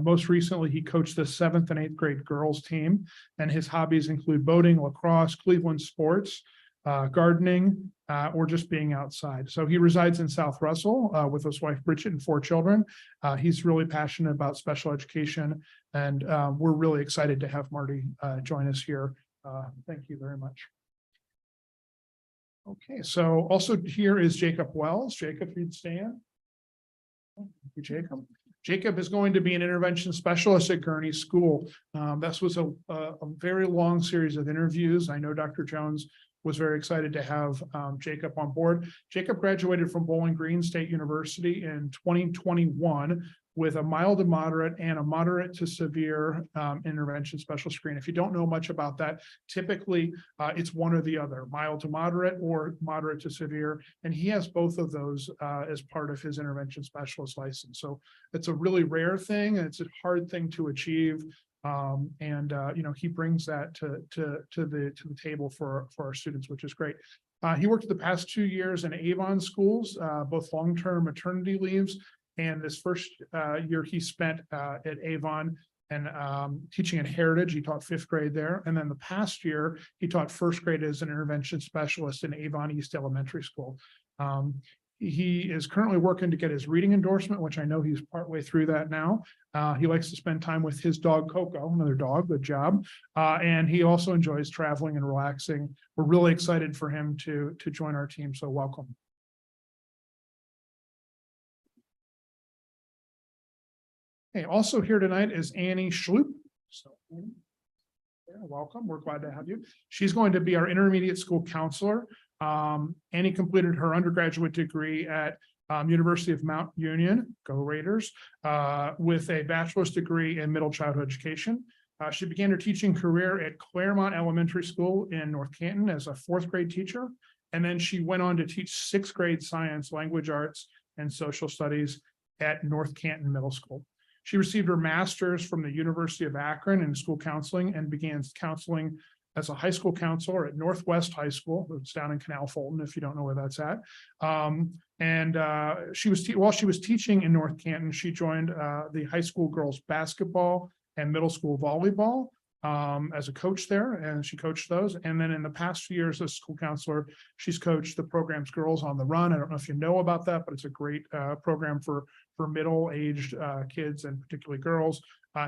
Most recently, he coached the 7th and 8th grade girls team, and his hobbies include boating, lacrosse, Cleveland sports, gardening, or just being outside. So he resides in South Russell with his wife Bridget and 4 children. He's really passionate about special education, and we're really excited to have Marty join us here. Thank you very much. Okay, so also here is Jacob Wells. Jacob, you'd stand. Thank you, Jacob. Jacob is going to be an intervention specialist at Gurney School. This was a very long series of interviews. I know Dr. Jones was very excited to have Jacob on board. Jacob graduated from Bowling Green State University in 2021 with a mild to moderate and a moderate to severe intervention special screen. If you don't know much about that, typically it's one or the other, mild to moderate or moderate to severe. And he has both of those as part of his intervention specialist license. So it's a really rare thing, and it's a hard thing to achieve. You know, he brings that to the table for our students, which is great. He worked the past 2 years in Avon schools, both long-term maternity leaves, and this first year he spent at Avon and teaching at Heritage. He taught 5th grade there, and then the past year he taught 1st grade as an intervention specialist in Avon East Elementary School. He is currently working to get his reading endorsement, which I know he's partway through that now. He likes to spend time with his dog, Coco, another dog, good job. And he also enjoys traveling and relaxing. We're really excited for him to join our team, so welcome. Okay, also here tonight is Annie Schloop. So, Annie, yeah, welcome. We're glad to have you. She's going to be our intermediate school counselor. Annie completed her undergraduate degree at University of Mount Union, go Raiders, with a bachelor's degree in middle childhood education. She began her teaching career at Claremont Elementary School in North Canton as a 4th grade teacher. And then she went on to teach 6th grade science, language arts, and social studies at North Canton Middle School. She received her master's from the University of Akron in school counseling and began counseling as a high school counselor at Northwest High School. It's down in Canal Fulton, if you don't know where that's at. While she was teaching in North Canton, she joined the high school girls basketball and middle school volleyball as a coach there, and she coached those. And then in the past few years as school counselor, she's coached the program's Girls on the Run. I don't know if you know about that, but it's a great program for middle-aged kids and particularly girls.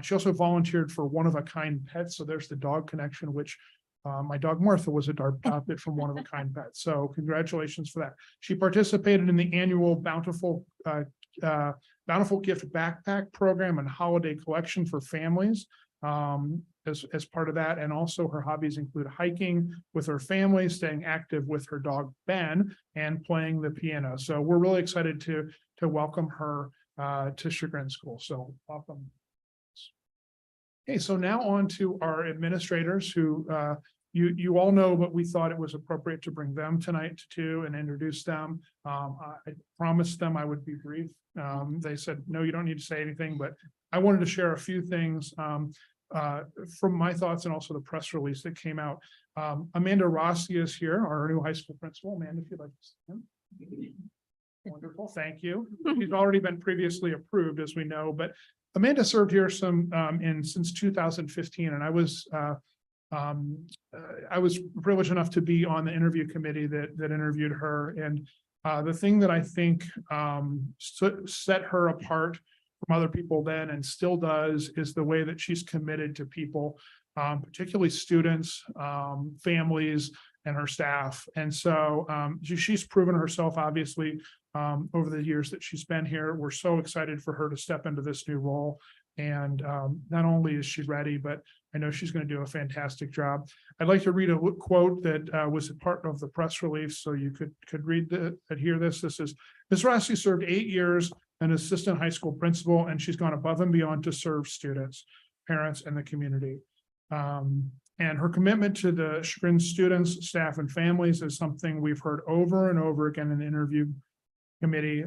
She also volunteered for One of a Kind Pets. So there's the dog connection, which my dog Martha was adopted from One of a Kind Pets. So congratulations for that. She participated in the annual Bountiful Gift Backpack Program and Holiday Collection for families as part of that. And also her hobbies include hiking with her family, staying active with her dog Ben, and playing the piano. So we're really excited to welcome her to Chagrin School. So welcome. Okay, so now on to our administrators who you all know, but we thought it was appropriate to bring them tonight too and introduce them. I promised them I would be brief. They said, no, you don't need to say anything, but I wanted to share a few things from my thoughts and also the press release that came out. Amanda Rossi is here, our new high school principal. Amanda, if you'd like to stand. Wonderful, thank you. She's already been previously approved, as we know, but Amanda served here since 2015, and I was privileged enough to be on the interview committee that interviewed her. And the thing that I think set her apart from other people then and still does is the way that she's committed to people, particularly students, families, and her staff. And so she's proven herself, obviously, over the years that she's been here. We're so excited for her to step into this new role. And not only is she ready, but I know she's going to do a fantastic job. I'd like to read a quote that was a part of the press release, so you could read hear this. This is, Ms. Rossi served 8 years as an assistant high school principal, and she's gone above and beyond to serve students, parents, and the community. And her commitment to the Chagrin students, staff, and families is something we've heard over and over again in the interview committee.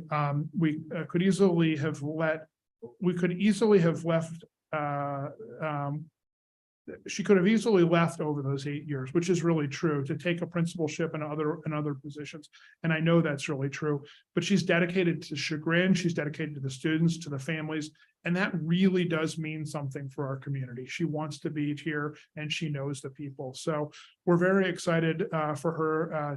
We could easily have left she could have easily left over those 8 years, which is really true, to take a principalship in other positions. And I know that's really true, but she's dedicated to Chagrin, she's dedicated to the students, to the families, and that really does mean something for our community. She wants to be here and she knows the people. So we're very excited for her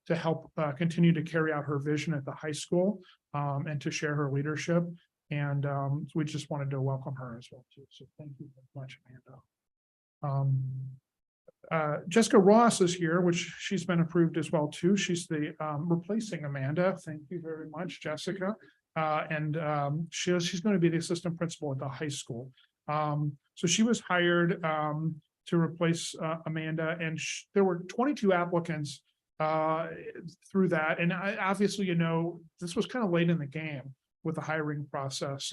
to help continue to carry out her vision at the high school and to share her leadership. And we just wanted to welcome her as well too. So thank you very much, Amanda. Jessica Ross is here, which she's been approved as well too. She's the replacing Amanda. Thank you very much, Jessica. She's going to be the assistant principal at the high school. So she was hired to replace Amanda, and there were 22 applicants through that. And obviously, this was kind of late in the game with the hiring process.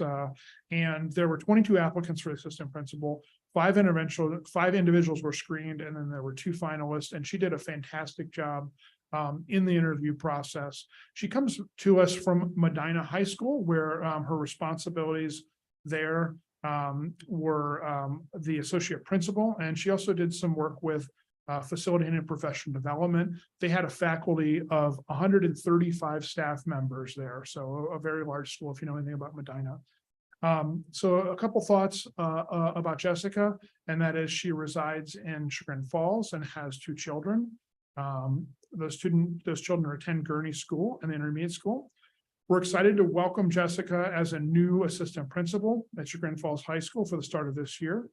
And there were 22 applicants for assistant principal. 5 individuals were screened, and then there were 2 finalists, and she did a fantastic job in the interview process. She comes to us from Medina High School, where her responsibilities there were the associate principal, and she also did some work with facilitating and professional development. They had a faculty of 135 staff members there, so a very large school if you know anything about Medina. So a couple thoughts about Jessica, and that is she resides in Chagrin Falls and has 2 children. Those children attend Gurney School and the intermediate school. We're excited to welcome Jessica as a new assistant principal at Chagrin Falls High School for the start of this year.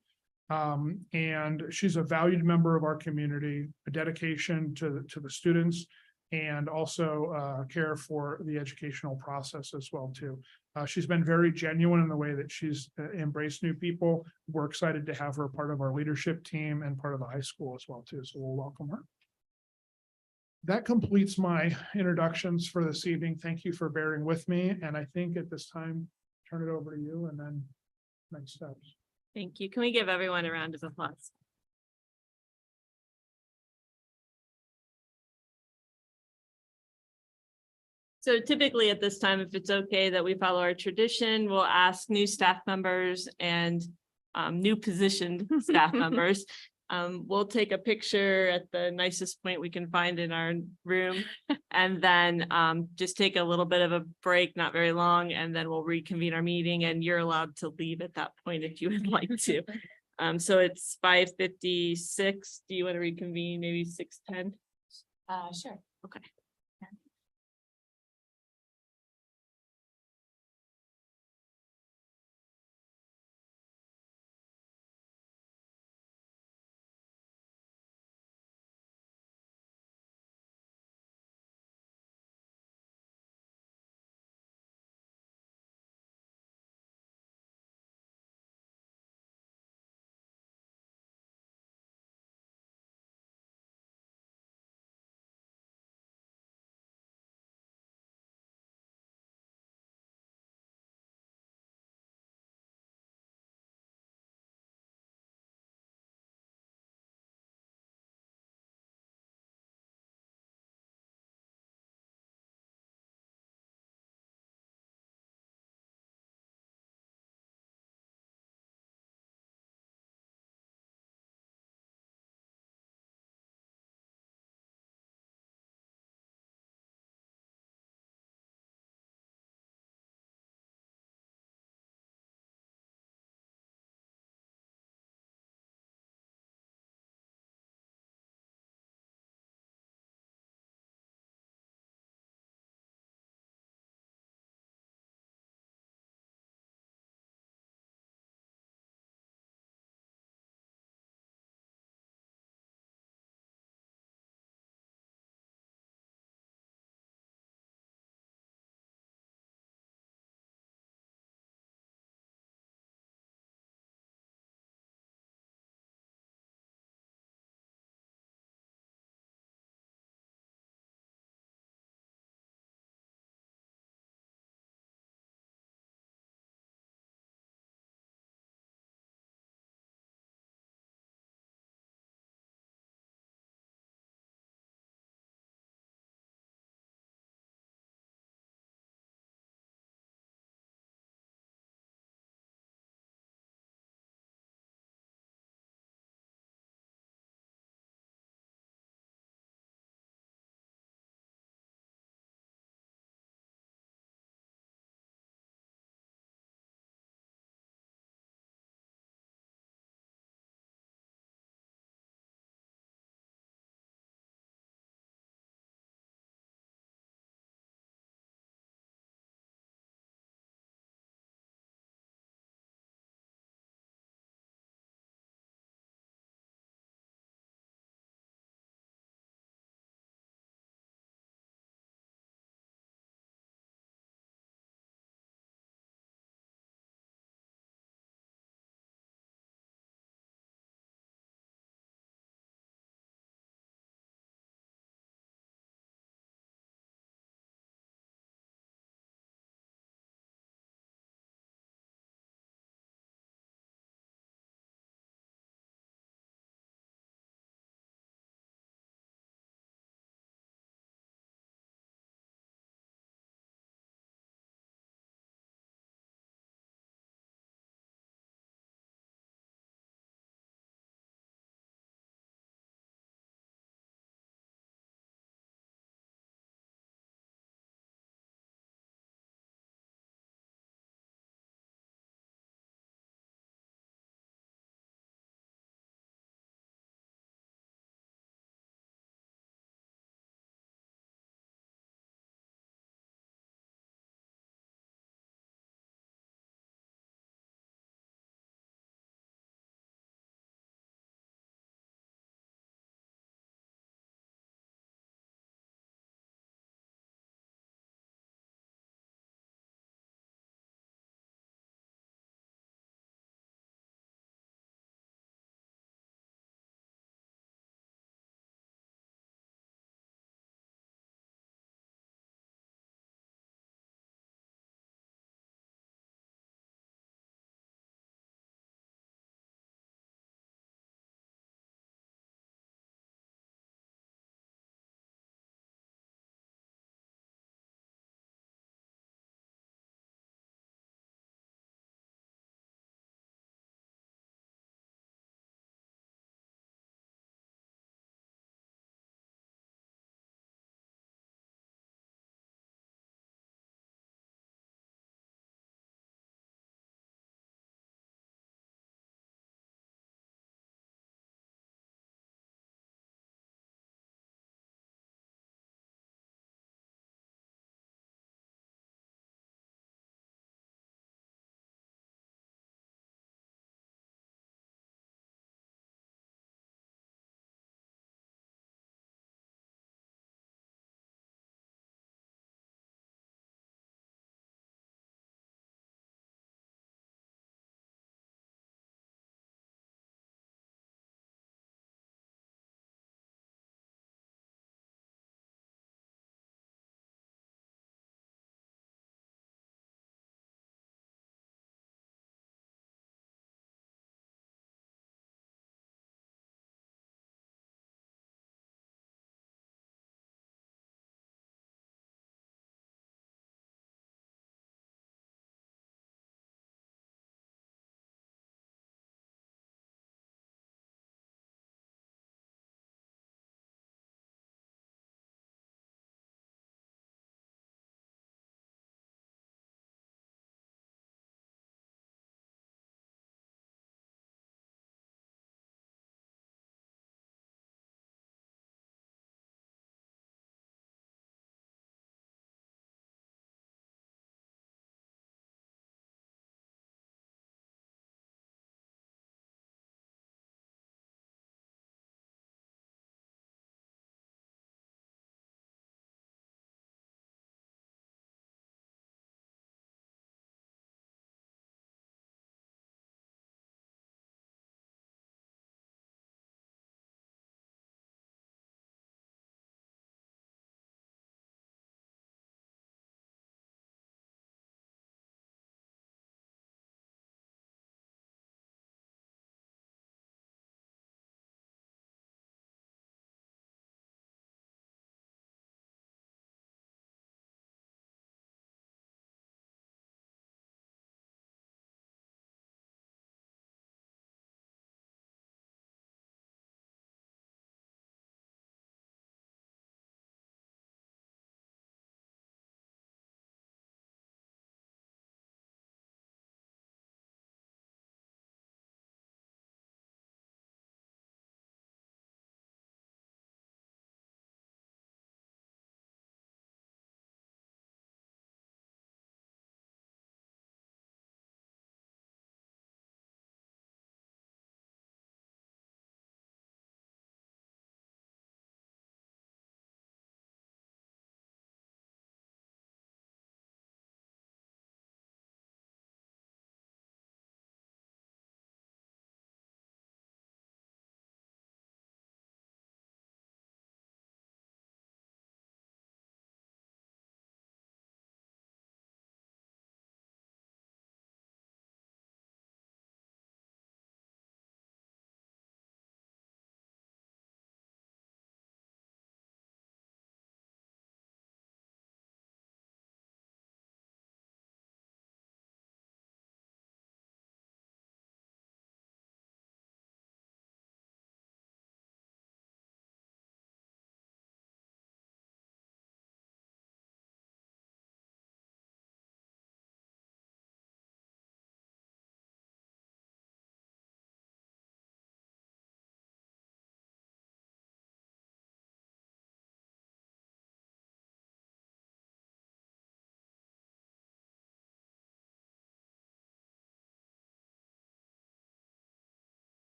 And she's a valued member of our community, a dedication to the students, and also care for the educational process as well too. She's been very genuine in the way that she's embraced new people. We're excited to have her part of our leadership team and part of the high school as well too. So we'll welcome her. That completes my introductions for this evening. Thank you for bearing with me. And I think at this time, turn it over to you and then next steps. Thank you. Can we give everyone a round of applause? So typically at this time, if it's okay that we follow our tradition, we'll ask new staff members and new positioned staff members. We'll take a picture at the nicest point we can find in our room, and then just take a little bit of a break, not very long, and then we'll reconvene our meeting, and you're allowed to leave at that point if you would like to. So it's 5:56. Do you want to reconvene maybe 6:10? Sure. Okay.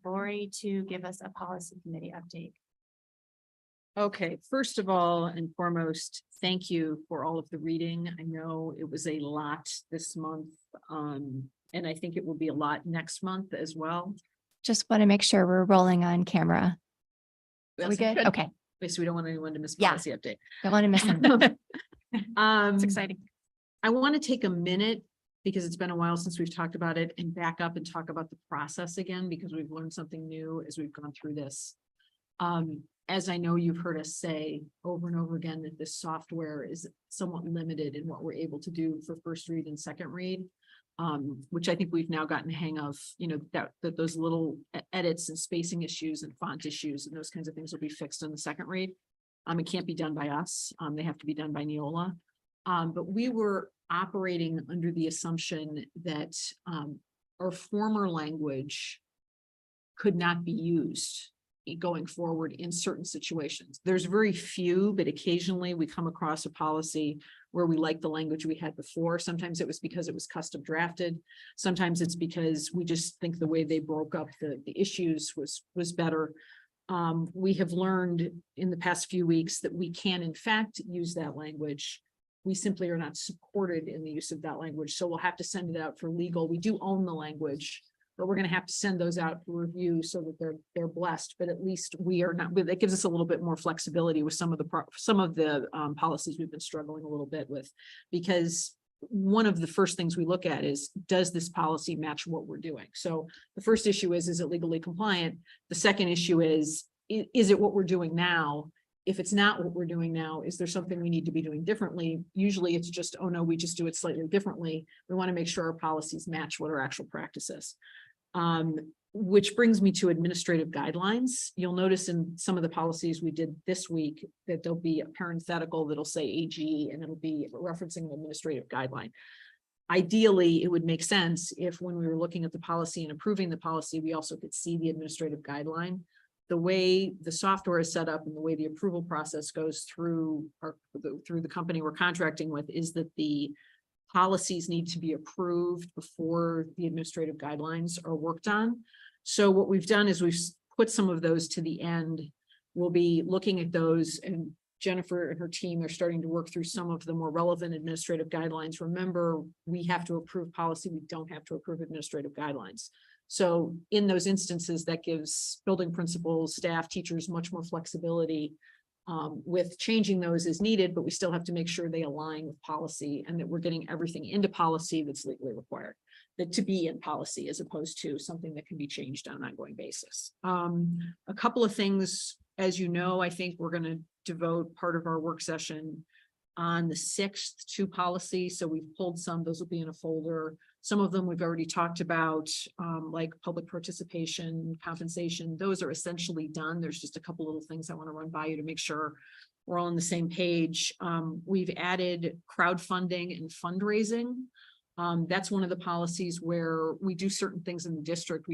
Lori to give us a policy committee update. Okay, first of all and foremost, thank you for all of the reading. I know it was a lot this month. And I think it will be a lot next month as well. Just want to make sure we're rolling on camera. Are we good? Okay, So we don't want anyone to miss Yeah. policy update. don't want to miss anything. It's exciting. I want to take a minute because it's been a while since we've talked about it and back up and talk about the process again, because we've learned something new as we've gone through this. As I know you've heard us say over and over again that this software is somewhat limited in what we're able to do for first read and second read. Which I think we've now gotten the hang of, that those little edits and spacing issues and font issues and those kinds of things will be fixed on the second read. It can't be done by us. They have to be done by Neola. But we were operating under the assumption that our former language could not be used going forward in certain situations. There's very few, but occasionally we come across a policy where we like the language we had before. Sometimes it was because it was custom drafted. Sometimes it's because we just think the way they broke up the issues was better. We have learned in the past few weeks that we can in fact use that language. We simply are not supported in the use of that language. So we'll have to send it out for legal. We do own the language, but we're going to have to send those out for review so that they're blessed. But at least we are not. That gives us a little bit more flexibility with some of the policies we've been struggling a little bit with, because one of the first things we look at is, does this policy match what we're doing? So the first issue is it legally compliant? The second issue is it what we're doing now? If it's not what we're doing now, is there something we need to be doing differently? Usually it's just, oh no, we just do it slightly differently. We want to make sure our policies match what our actual practice is. Which brings me to administrative guidelines. You'll notice in some of the policies we did this week that there'll be a parenthetical that'll say AG and it'll be referencing an administrative guideline. Ideally, it would make sense if when we were looking at the policy and approving the policy, we also could see the administrative guideline. The way the software is set up and the way the approval process goes through the company we're contracting with is that the policies need to be approved before the administrative guidelines are worked on. So what we've done is we've put some of those to the end. We'll be looking at those, and Jennifer and her team are starting to work through some of the more relevant administrative guidelines. Remember, we have to approve policy. We don't have to approve administrative guidelines. So in those instances, that gives building principals, staff, teachers much more flexibility with changing those as needed, but we still have to make sure they align with policy and that we're getting everything into policy that's legally required, that to be in policy as opposed to something that can be changed on an ongoing basis. A couple of things, as you know, I think we're going to devote part of our work session on the 6th to policy. So we've pulled some, those will be in a folder. Some of them we've already talked about, like public participation, compensation. Those are essentially done. There's just a couple little things I want to run by you to make sure we're all on the same page. We've added crowdfunding and fundraising. That's one of the policies where we do certain things in the district.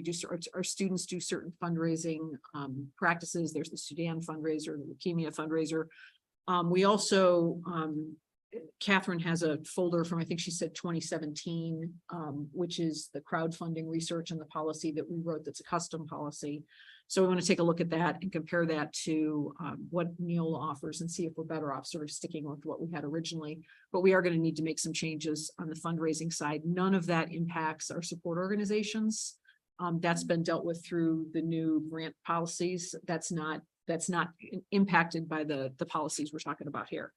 Our students do certain fundraising practices. There's the Sudan fundraiser, the leukemia fundraiser. We also, Catherine has a folder from, I think she said 2017, which is the crowdfunding research and the policy that we wrote that's a custom policy. So we want to take a look at that and compare that to what Neola offers and see if we're better off sort of sticking with what we had originally. But we are going to need to make some changes on the fundraising side. None of that impacts our support organizations. That's been dealt with through the new grant policies. That's not impacted by the policies we're talking about here.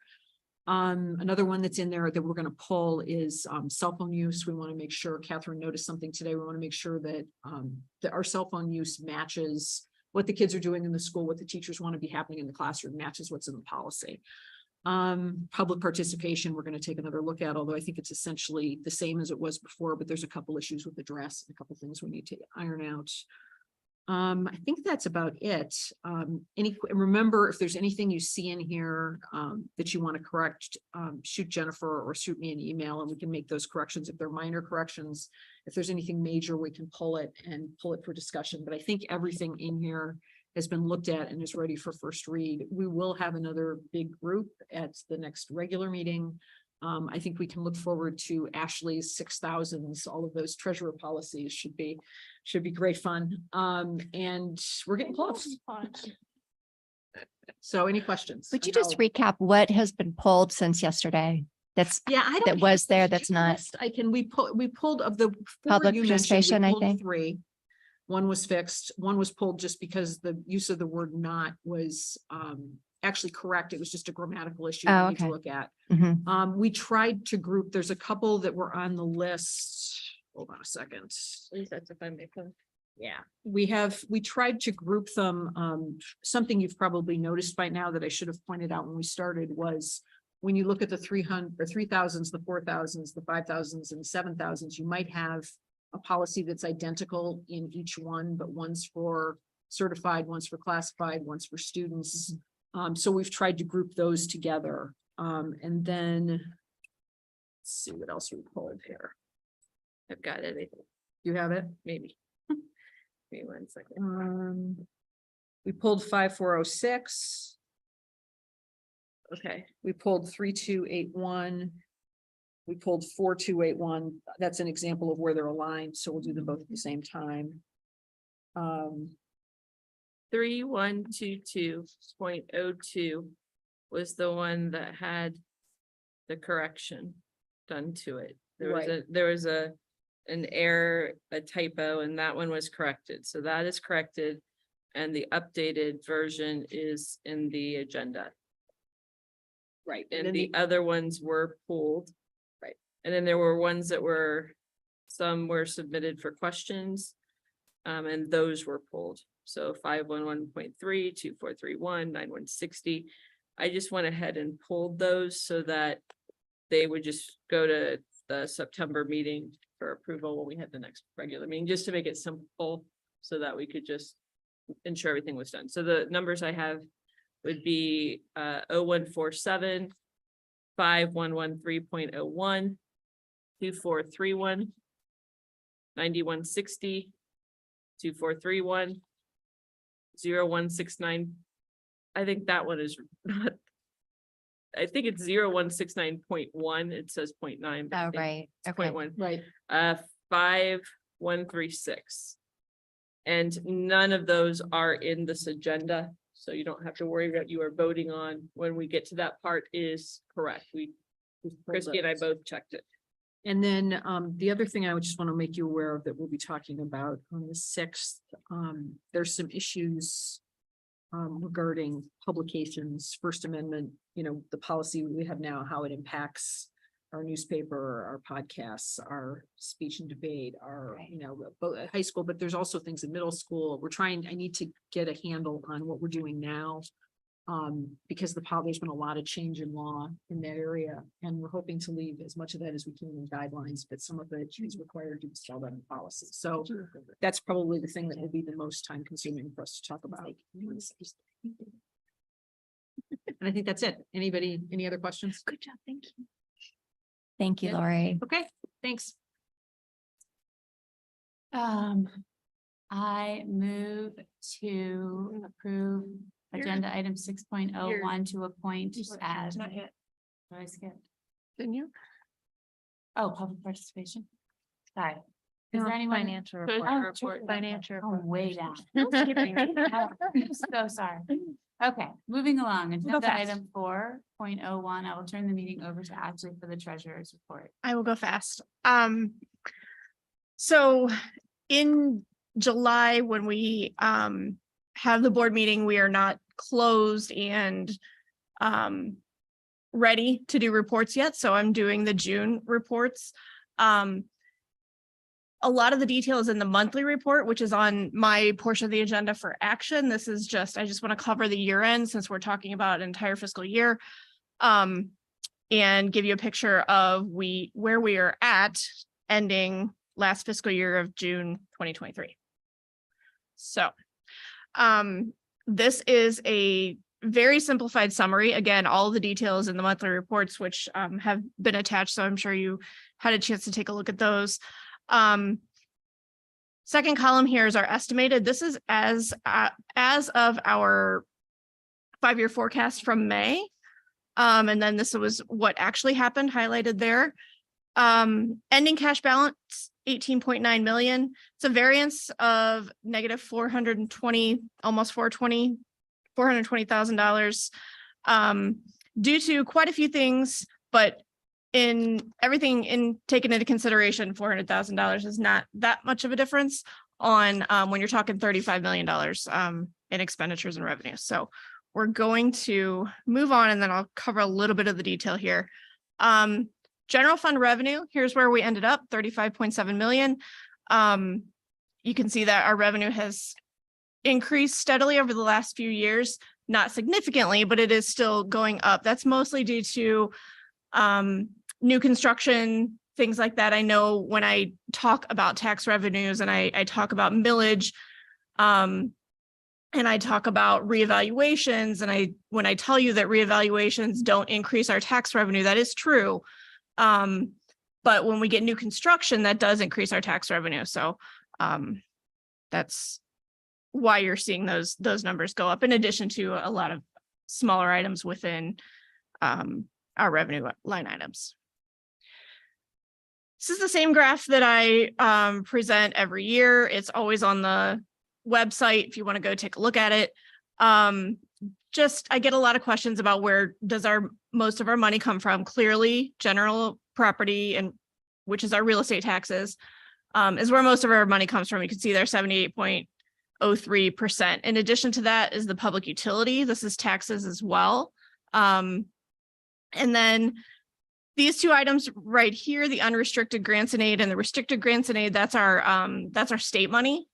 Another one that's in there that we're going to pull is cell phone use. We want to make sure, Catherine noticed something today. We want to make sure that our cell phone use matches what the kids are doing in the school, what the teachers want to be happening in the classroom, matches what's in the policy. Public participation, we're going to take another look at, although I think it's essentially the same as it was before, but there's a couple issues with the dress and a couple things we need to iron out. I think that's about it. Remember, if there's anything you see in here that you want to correct, shoot Jennifer or shoot me an email and we can make those corrections. If they're minor corrections, if there's anything major, we can pull it for discussion. But I think everything in here has been looked at and is ready for first read. We will have another big group at the next regular meeting. I think we can look forward to Ashley's 6,000s. All of those treasurer policies should be great fun. And we're getting close. So any questions? Would you I just know- recap what has been pulled since yesterday? That's Yeah, I don't. that have was the there, that's not- list. we pulled of the. four Public you mentioned, we participation, I pulled think. 3. One was fixed, one was pulled just because the use of the word not was actually correct. It was just a grammatical issue Oh, we need to okay. look at. Mhm. We tried to group, there's a couple that were on the list. Hold on a second. At least that's if I make them. Yeah, we tried to group them. Something you've probably noticed by now that I should have pointed out when we started was when you look at the 300 or 3,000s, the 4,000s, the 5,000s and 7,000s, you might have a policy that's identical in each one, but one's for certified, one's for classified, one's for students. So we've tried to group those together. And then let's see what else we pulled here. I've got it, I think, You have it? maybe. Give me 1 second. We pulled 5406. Okay, We pulled 3281. We pulled 4281. That's an example of where they're aligned, so we'll do them both at the same time. 3122.02 was the one that had the correction done to it. There was an error, a typo, and that one was corrected. So that is corrected. And the updated version is in the agenda. Right. And the other ones were pulled. Right. And then there were ones that were, some were submitted for questions. And those were pulled. So 511.3, 2431, 9160. I just went ahead and pulled those so that they would just go to the September meeting for approval when we had the next regular meeting, just to make it simple so that we could just ensure everything was done. So the numbers I have would be 0147, 5113.01, 2431, 9160, 2431, 0169. I think that one is not. I think it's 0169.1. It says 0.9. but I Oh, think right. it's Okay. 0.1. Right. 5136. And none of those are in this agenda, so you don't have to worry about you are voting on when we get to that part is correct. Christie and I both checked it. And then the other thing I would just want to make you aware of that we'll be talking about on the 6th, there's some issues regarding publications, First Amendment, the policy we have now, how it impacts our newspaper, our podcasts, our speech and debate, our, Right. both at high school, but there's also things in middle school. I need to get a handle on what we're doing now. Because there's been a lot of change in law in that area, and we're hoping to leave as much of that as we can in guidelines, but some of it is required to spell that in policy. So that's probably the thing that will be the most time consuming for us to talk about. And I think that's it. Any other questions? Good job, thank you. Thank you, Yeah. Lori. Okay, thanks. I move to approve agenda item 6.01 to appoint as. Not yet. Did I skip? Didn't you? Oh, public participation. Sorry. Is No, there anyone? Financial Treasurer report. report. Financial. Oh, report. way down. No skipping. Oh, I'm so sorry. Okay, moving along, agenda fast. item 4.01. I will turn the meeting over to Ashley for the treasurer's report. I will go fast. So in July, when we have the board meeting, we are not closed and ready to do reports yet. So I'm doing the June reports. A lot of the details in the monthly report, which is on my portion of the agenda for action. This is I just want to cover the year end since we're talking about an entire fiscal year. And give you a picture of where we are at ending last fiscal year of June 2023. So this is a very simplified summary. Again, all the details in the monthly reports, which have been attached. So I'm sure you had a chance to take a look at those. Second column here is our estimated. This is as of our 5-year forecast from May. And then this was what actually happened highlighted there. Ending cash balance, 18.9 million. It's a variance of negative 420, almost $420,000. Due to quite a few things, but in everything in taken into consideration, $400,000 is not that much of a difference on when you're talking $35 million in expenditures and revenue. So we're going to move on, and then I'll cover a little bit of the detail here. General fund revenue, here's where we ended up, 35.7 million. You can see that our revenue has increased steadily over the last few years, not significantly, but it is still going up. That's mostly due to new construction, things like that. I know when I talk about tax revenues and I talk about millage, and I talk about reevaluations, and when I tell you that reevaluations don't increase our tax revenue, that is true. But when we get new construction, that does increase our tax revenue. So that's why you're seeing those numbers go up, in addition to a lot of smaller items within our revenue line items. This is the same graph that I present every year. It's always on the website if you want to go take a look at it. I get a lot of questions about where does most of our money come from. Clearly, general property, and which is our real estate taxes, is where most of our money comes from. You can see there 78.03%. In addition to that is the public utility. This is taxes as well. And then these two items right here, the unrestricted grants and aid and the restricted grants and aid, that's our state money.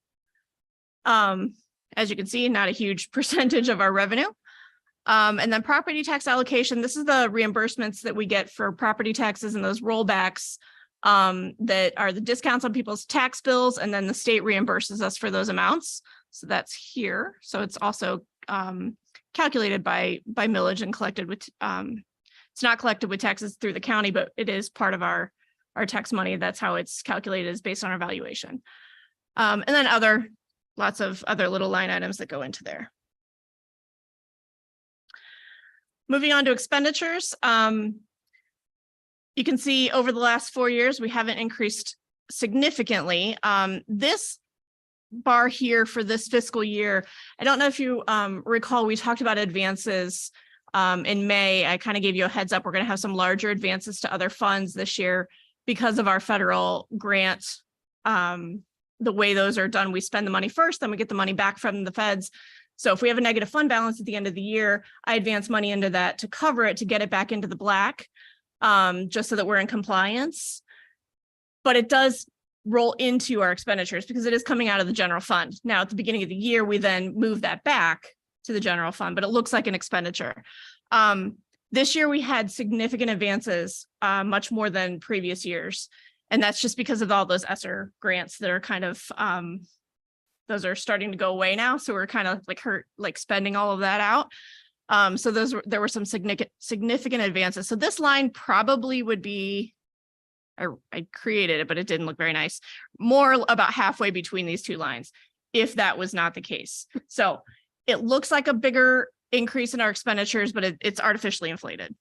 As you can see, not a huge percentage of our revenue. And then property tax allocation, this is the reimbursements that we get for property taxes and those rollbacks that are the discounts on people's tax bills, and then the state reimburses us for those amounts. So that's here. So it's also calculated by millage and collected with, it's not collected with taxes through the county, but it is part of our tax money. That's how it's calculated, is based on our valuation. And then lots of other little line items that go into there. Moving on to expenditures. You can see over the last 4 years, we haven't increased significantly. This bar here for this fiscal year, I don't know if you recall, we talked about advances in May. I kind of gave you a heads up. We're going to have some larger advances to other funds this year because of our federal grant. The way those are done, we spend the money first, then we get the money back from the feds. So if we have a negative fund balance at the end of the year, I advance money into that to cover it, to get it back into the black, just so that we're in compliance. But it does roll into our expenditures because it is coming out of the general fund. Now, at the beginning of the year, we then move that back to the general fund, but it looks like an expenditure. This year, we had significant advances, much more than previous years. And that's just because of all those ESSER grants that are kind of, those are starting to go away now. So we're kind of like spending all of that out. So there were some significant advances. So this line probably would be, I created it, but it didn't look very nice. More about halfway between these two lines, if that was not the case. So it looks like a bigger increase in our expenditures, but it's artificially inflated.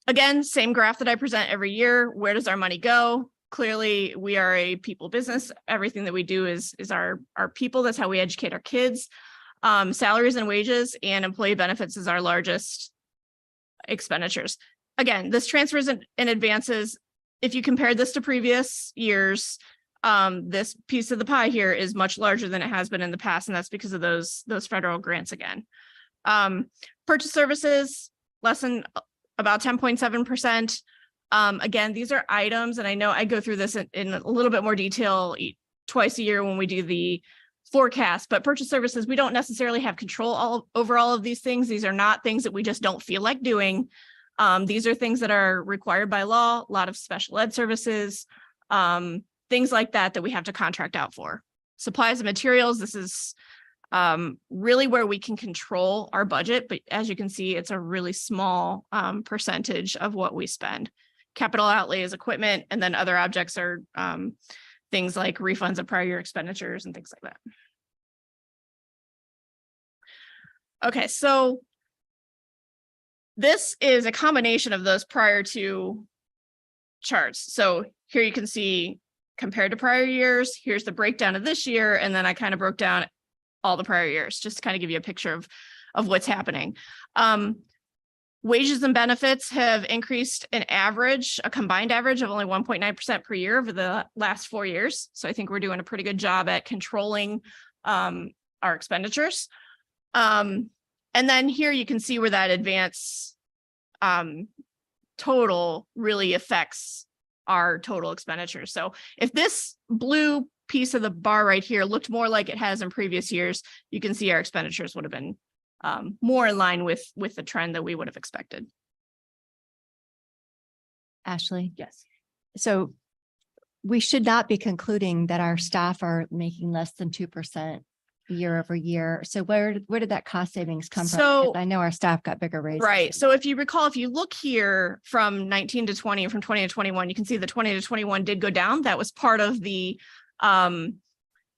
Again, same graph that I present every year. Where does our money go? Clearly, we are a people business. Everything that we do is our people. That's how we educate our kids. Salaries and wages and employee benefits is our largest expenditures. Again, this transfers in advances. If you compare this to previous years, this piece of the pie here is much larger than it has been in the past, and that's because of those federal grants again. Purchase services, less than about 10.7%. Again, these are items, and I know I go through this in a little bit more detail twice a year when we do the forecast, but purchase services, we don't necessarily have control over all of these things. These are not things that we just don't feel like doing. These are things that are required by law, a lot of special ed services, things like that we have to contract out for. Supplies and materials, this is really where we can control our budget, but as you can see, it's a really small percentage of what we spend. Capital outlay is equipment, and then other objects are things like refunds of prior year expenditures and things like that. Okay, so this is a combination of those prior two charts. So here you can see compared to prior years, here's the breakdown of this year, and then I kind of broke down all the prior years, just to kind of give you a picture of what's happening. Wages and benefits have increased a combined average of only 1.9% per year over the last 4 years. So I think we're doing a pretty good job at controlling our expenditures. And then here you can see where that advance total really affects our total expenditures. So if this blue piece of the bar right here looked more like it has in previous years, you can see our expenditures would have been more in line with the trend that we would have expected. Ashley, Yes. so we should not be concluding that our staff are making less than 2% year over year. So where did that cost savings come from? So- Because I know our staff got bigger raises. Right. So if you recall, if you look here from 19 to 20 and from 20 to 21, you can see the 20 to 21 did go down. That was part of the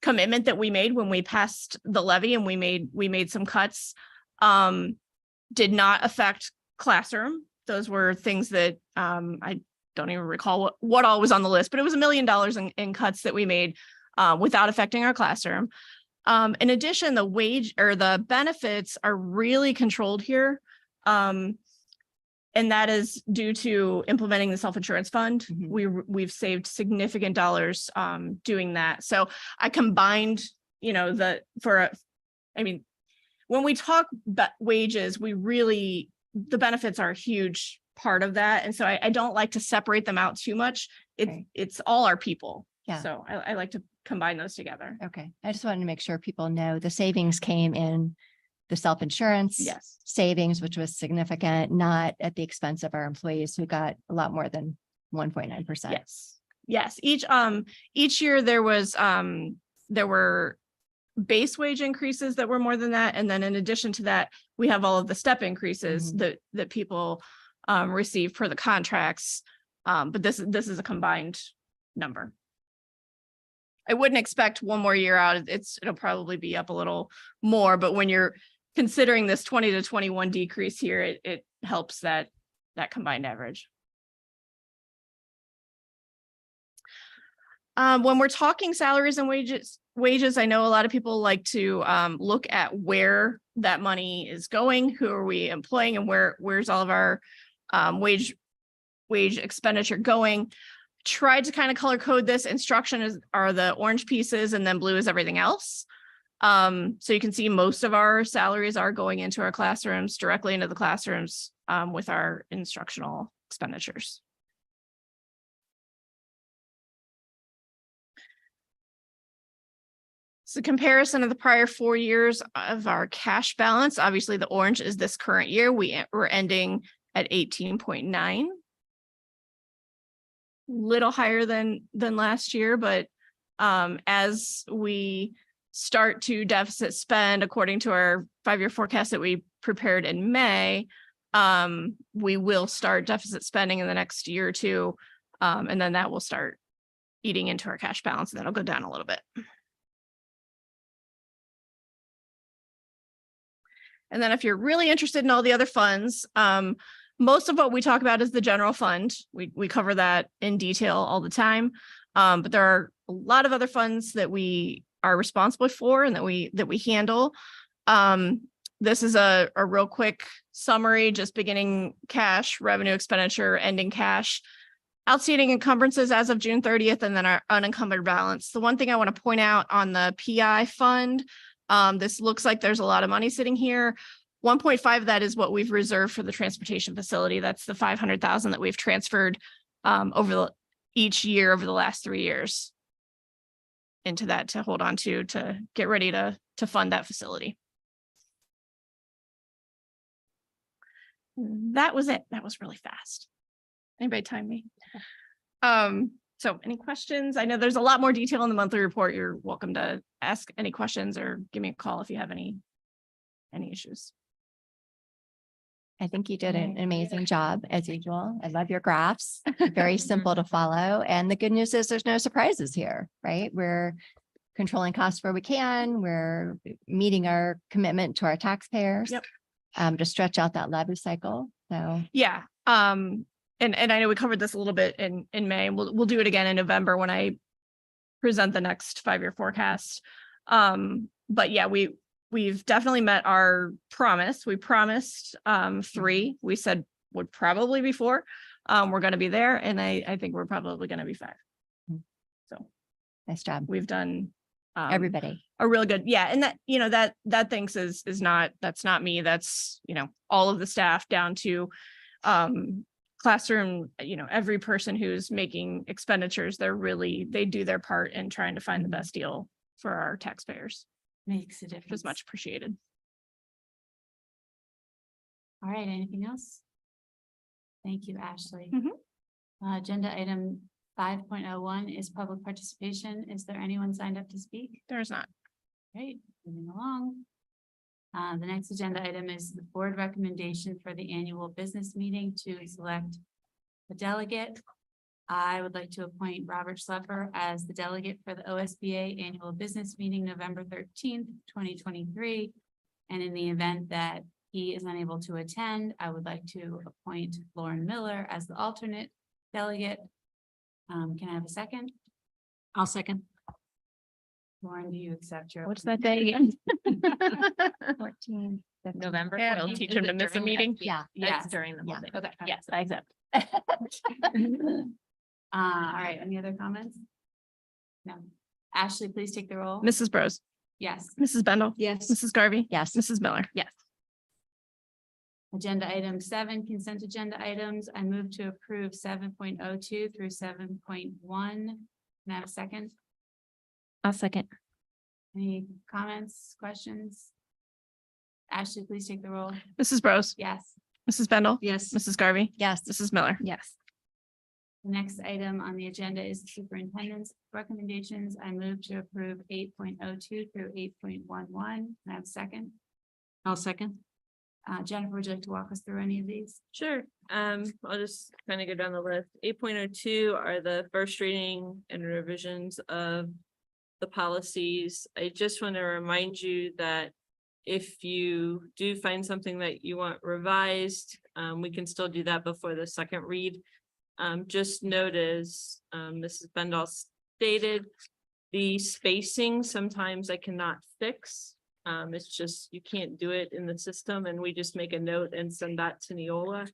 commitment that we made when we passed the levy, and we made some cuts. Did not affect classroom. Those were things that I don't even recall what all was on the list, but it was $1 million in cuts that we made without affecting our classroom. In addition, the wage or the benefits are really controlled here. And that is due to implementing the self-insurance fund. Mhm. We've saved significant dollars doing that. So I combined, when we talk wages, the benefits are a huge part of that. And so I don't like to separate them out too much. Okay. It's all our people. Yeah. So I like to combine those together. Okay, I just wanted to make sure people know the savings came in the self-insurance. Yes. Savings, which was significant, not at the expense of our employees who got a lot more than 1.9%. Yes. Yes. Each year there were base wage increases that were more than that. And then in addition to that, we have all of the step increases Mhm. that people receive per the contracts. But this is a combined number. I wouldn't expect one more year out. It'll probably be up a little more, but when you're considering this 20 to 21 decrease here, it helps that combined average. When we're talking salaries and wages, I know a lot of people like to look at where that money is going, who are we employing, and where's all of our wage expenditure going. Tried to kind of color code this. Instruction are the orange pieces, and then blue is everything else. So you can see most of our salaries are going into our classrooms, directly into the classrooms with our instructional expenditures. So comparison of the prior 4 years of our cash balance, obviously the orange is this current year. We're ending at 18.9. Little higher than last year, but as we start to deficit spend according to our 5-year forecast that we prepared in May, we will start deficit spending in the next year or two, and then that will start eating into our cash balance, and that'll go down a little bit. And then if you're really interested in all the other funds, most of what we talk about is the general fund. We cover that in detail all the time. But there are a lot of other funds that we are responsible for and that we handle. This is a real quick summary, just beginning cash, revenue, expenditure, ending cash, outstanding encumbrances as of June 30th, and then our unencumbered balance. The one thing I want to point out on the PI fund, this looks like there's a lot of money sitting here. 1.5 of that is what we've reserved for the transportation facility. That's the $500,000 that we've transferred each year over the last 3 years into that to hold on to get ready to fund that facility. That was it. That was really fast. Anybody time me? So any questions? I know there's a lot more detail in the monthly report. You're welcome to ask any questions or give me a call if you have any issues. I think you did an amazing job as usual. I love your graphs. Very simple to follow. And the good news is there's no surprises here, right? controlling costs where we can. We're meeting our commitment to our taxpayers. Yep. To stretch out that levy cycle. So Yeah, and I know we covered this a little bit in May. We'll do it again in November when I present the next 5-year forecast. But yeah, we've definitely met our promise. We promised 3. We said would probably be 4. We're going to be there, and I think we're probably going to be 5. So nice job, we've done everybody. a really good, yeah. And that, you know, that thanks is not, that's not me. That's, you know, all of the staff down to classroom, you know, every person who's making expenditures, they do their part in trying to find the best deal for our taxpayers, Makes a which difference. is much appreciated. All right, anything else? Thank you, Ashley. Mhm. Agenda item 5.01 is public participation. Is there anyone signed up to speak? There's not. Great, moving along. The next agenda item is the board recommendation for the annual business meeting to select a delegate. I would like to appoint Robert Schlepper as the delegate for the OSBA annual business meeting, November 13th, 2023. And in the event that he is unable to attend, I would like to appoint Lauren Miller as the alternate delegate. Can I have a second? I'll second. Lauren, do you accept your? What's that day again? 14. November. Yeah, it'll 14th. teach Is him to it miss a during the meeting. SB? Yeah. It's during the whole Yeah. thing. Okay. Yes, I accept. All right, any other comments? No. Ashley, please take the roll. Mrs. Bros, Yes. Mrs. Bendel, Yes. Mrs. Garvey, Yes. Mrs. Miller. Yes. Agenda item 7, consent agenda items. I move to approve 7.02 through 7.1. Can I have a second? I'll second. Any comments, questions? Ashley, please take the roll. Mrs. Bros, Yes. Mrs. Bendel, Yes. Mrs. Garvey, Yes. Mrs. Miller. Yes. The next item on the agenda is the superintendent's recommendations. I move to approve 8.02 through 8.11. Can I have a second? I'll second. Jennifer, would you like to walk us through any of these? Sure. I'll just kind of go down the list. 8.02 are the first reading and revisions of the policies. I just want to remind you that if you do find something that you want revised, we can still do that before the second read. Just note as Mrs. Bendall stated, the spacing sometimes I cannot fix. It's just, you can't do it in the system, and we just make a note and send that to Neola.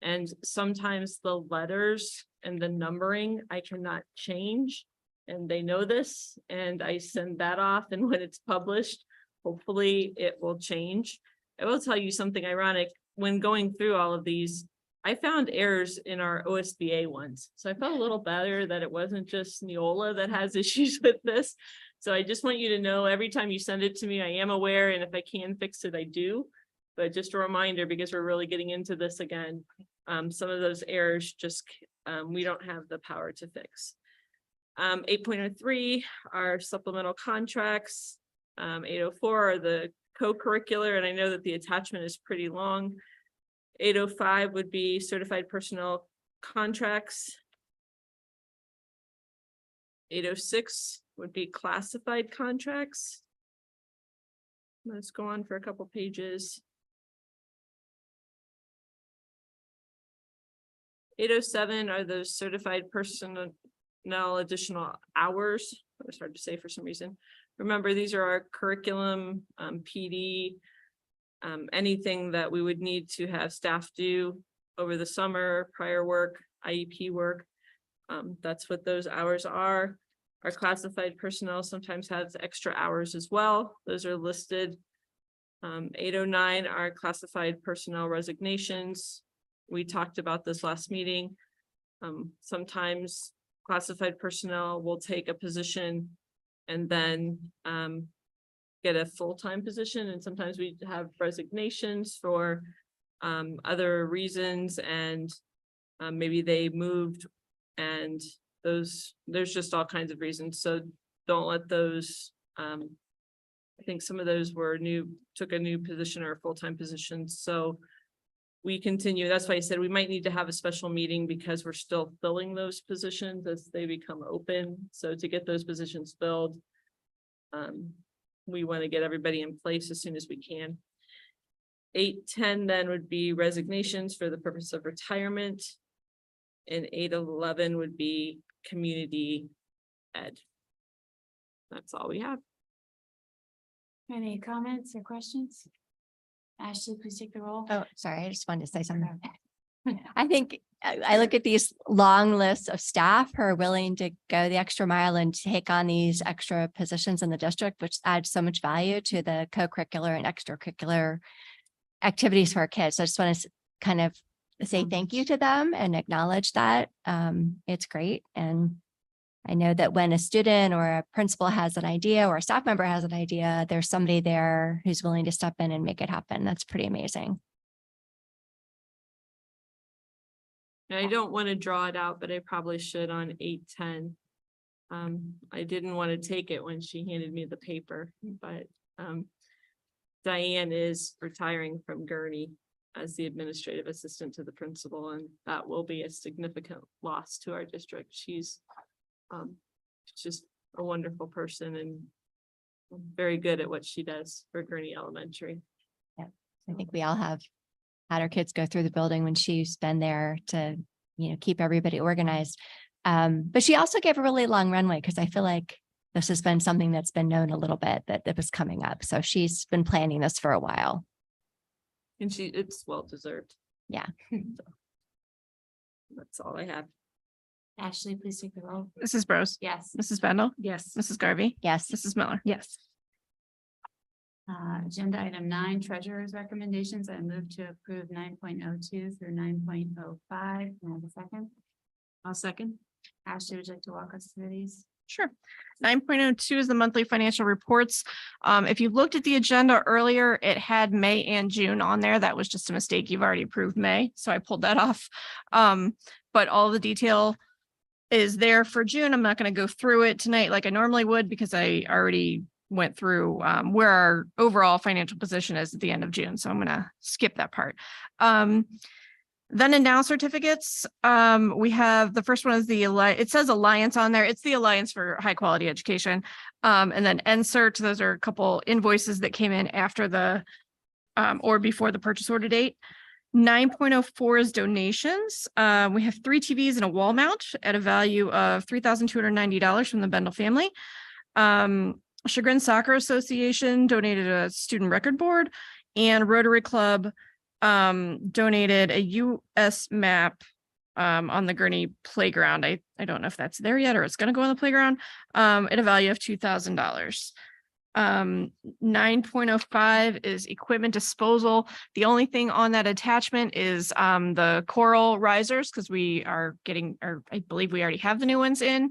And sometimes the letters and the numbering I cannot change, and they know this, and I send that off, and when it's published, hopefully it will change. I will tell you something ironic. When going through all of these, I found errors in our OSBA ones. So I felt a little better that it wasn't just Neola that has issues with this. So I just want you to know, every time you send it to me, I am aware, and if I can fix it, I do. But just a reminder, because we're really getting into this again, some of those errors just, we don't have the power to fix. 8.03 are supplemental contracts. 804 are the co-curricular, and I know that the attachment is pretty long. 805 would be certified personnel contracts. 806 would be classified contracts. Let's go on for a couple pages. 807 are those certified personnel additional hours. It was hard to say for some reason. Remember, these are our curriculum, PD, anything that we would need to have staff do over the summer, prior work, IEP work. That's what those hours are. Our classified personnel sometimes has extra hours as well. Those are listed. 809 are classified personnel resignations. We talked about this last meeting. Sometimes classified personnel will take a position and then get a full-time position, and sometimes we have resignations for other reasons, and maybe they moved, and there's just all kinds of reasons. So don't let those, I think some of those were took a new position or a full-time position. So we continue. That's why I said we might need to have a special meeting, because we're still filling those positions as they become open. So to get those positions filled, We want to get everybody in place as soon as we can. 8:10 then would be resignations for the purpose of retirement. And 8:11 would be community ed. That's all we have. Any comments or questions? Ashley, please take the roll. Oh, sorry, I just wanted to say something. I think I look at these long lists of staff who are willing to go the extra mile and take on these extra positions in the district, which adds so much value to the co-curricular and extracurricular activities for our kids. So I just want to kind of say thank you to them and acknowledge that. It's great. And I know that when a student or a principal has an idea or a staff member has an idea, there's somebody there who's willing to step in and make it happen. That's pretty amazing. And I don't want to draw it out, but I probably should on 8:10. I didn't want to take it when she handed me the paper, but Diane is retiring from Gurney as the administrative assistant to the principal, and that will be a significant loss to our district. She's just a wonderful person and very good at what she does for Gurney Elementary. I think we all have had our kids go through the building when she's been there to, keep everybody organized. But she also gave a really long runway because I feel like this has been something that's been known a little bit that it was coming up. So she's been planning this for a while. And it's well deserved. Yeah. So, that's all I have. Ashley, please take the roll. Mrs. Bros, Yes. Mrs. Bendel, Yes. Mrs. Garvey, Yes. Mrs. Miller. Yes. Agenda item 9, treasurer's recommendations. I move to approve 9.02 through 9.05. Can I have a second? I'll second. Ashley, would you like to walk us through these? Sure. 9.02 is the monthly financial reports. If you looked at the agenda earlier, it had May and June on there. That was just a mistake. You've already approved May, so I pulled that off. But all the detail is there for June. I'm not going to go through it tonight like I normally would because I already went through where our overall financial position is at the end of June. So I'm going to skip that part. Then in now certificates, we have the first one is it says Alliance on there. It's the Alliance for High Quality Education. And then NCERT, those are a couple invoices that came in after the or before the purchase order date. 9.04 is donations. We have 3 TVs and a wall mount at a value of $3,290 from the Bendel family. Chagrin Soccer Association donated a student record board, and Rotary Club donated a US map on the Gurney playground. I don't know if that's there yet or it's going to go on the playground at a value of $2,000. 9.05 is equipment disposal. The only thing on that attachment is the coral risers because we are getting, or I believe we already have the new ones in.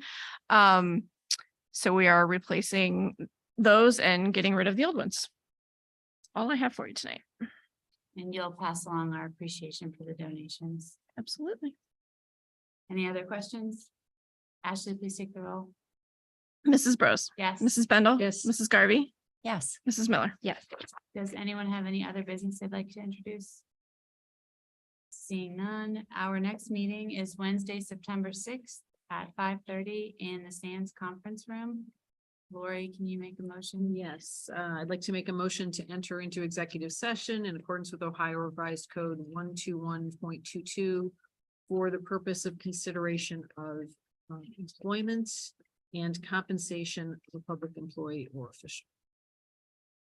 So we are replacing those and getting rid of the old ones. All I have for you tonight. And you'll pass along our appreciation for the donations. Absolutely. Any other questions? Ashley, please take the roll. Mrs. Bros, Yes. Mrs. Bendel, Yes. Mrs. Garvey, Yes. Mrs. Miller. Yes. Does anyone have any other business they'd like to introduce? Seeing none, our next meeting is Wednesday, September 6th at 5:30 in the Sands Conference Room. Lori, can you make a motion? Yes, I'd like to make a motion to enter into executive session in accordance with Ohio Revised Code 121.22 for the purpose of consideration of employment and compensation of a public employee or official.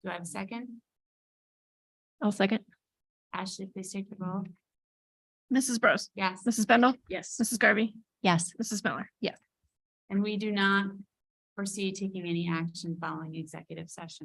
Do I have a second? I'll second. Ashley, please take the roll. Mrs. Bros, Yes, Mrs. Bendel, Yes. Mrs. Garvey, Yes. Mrs. Miller. and we do not foresee taking any action following executive session.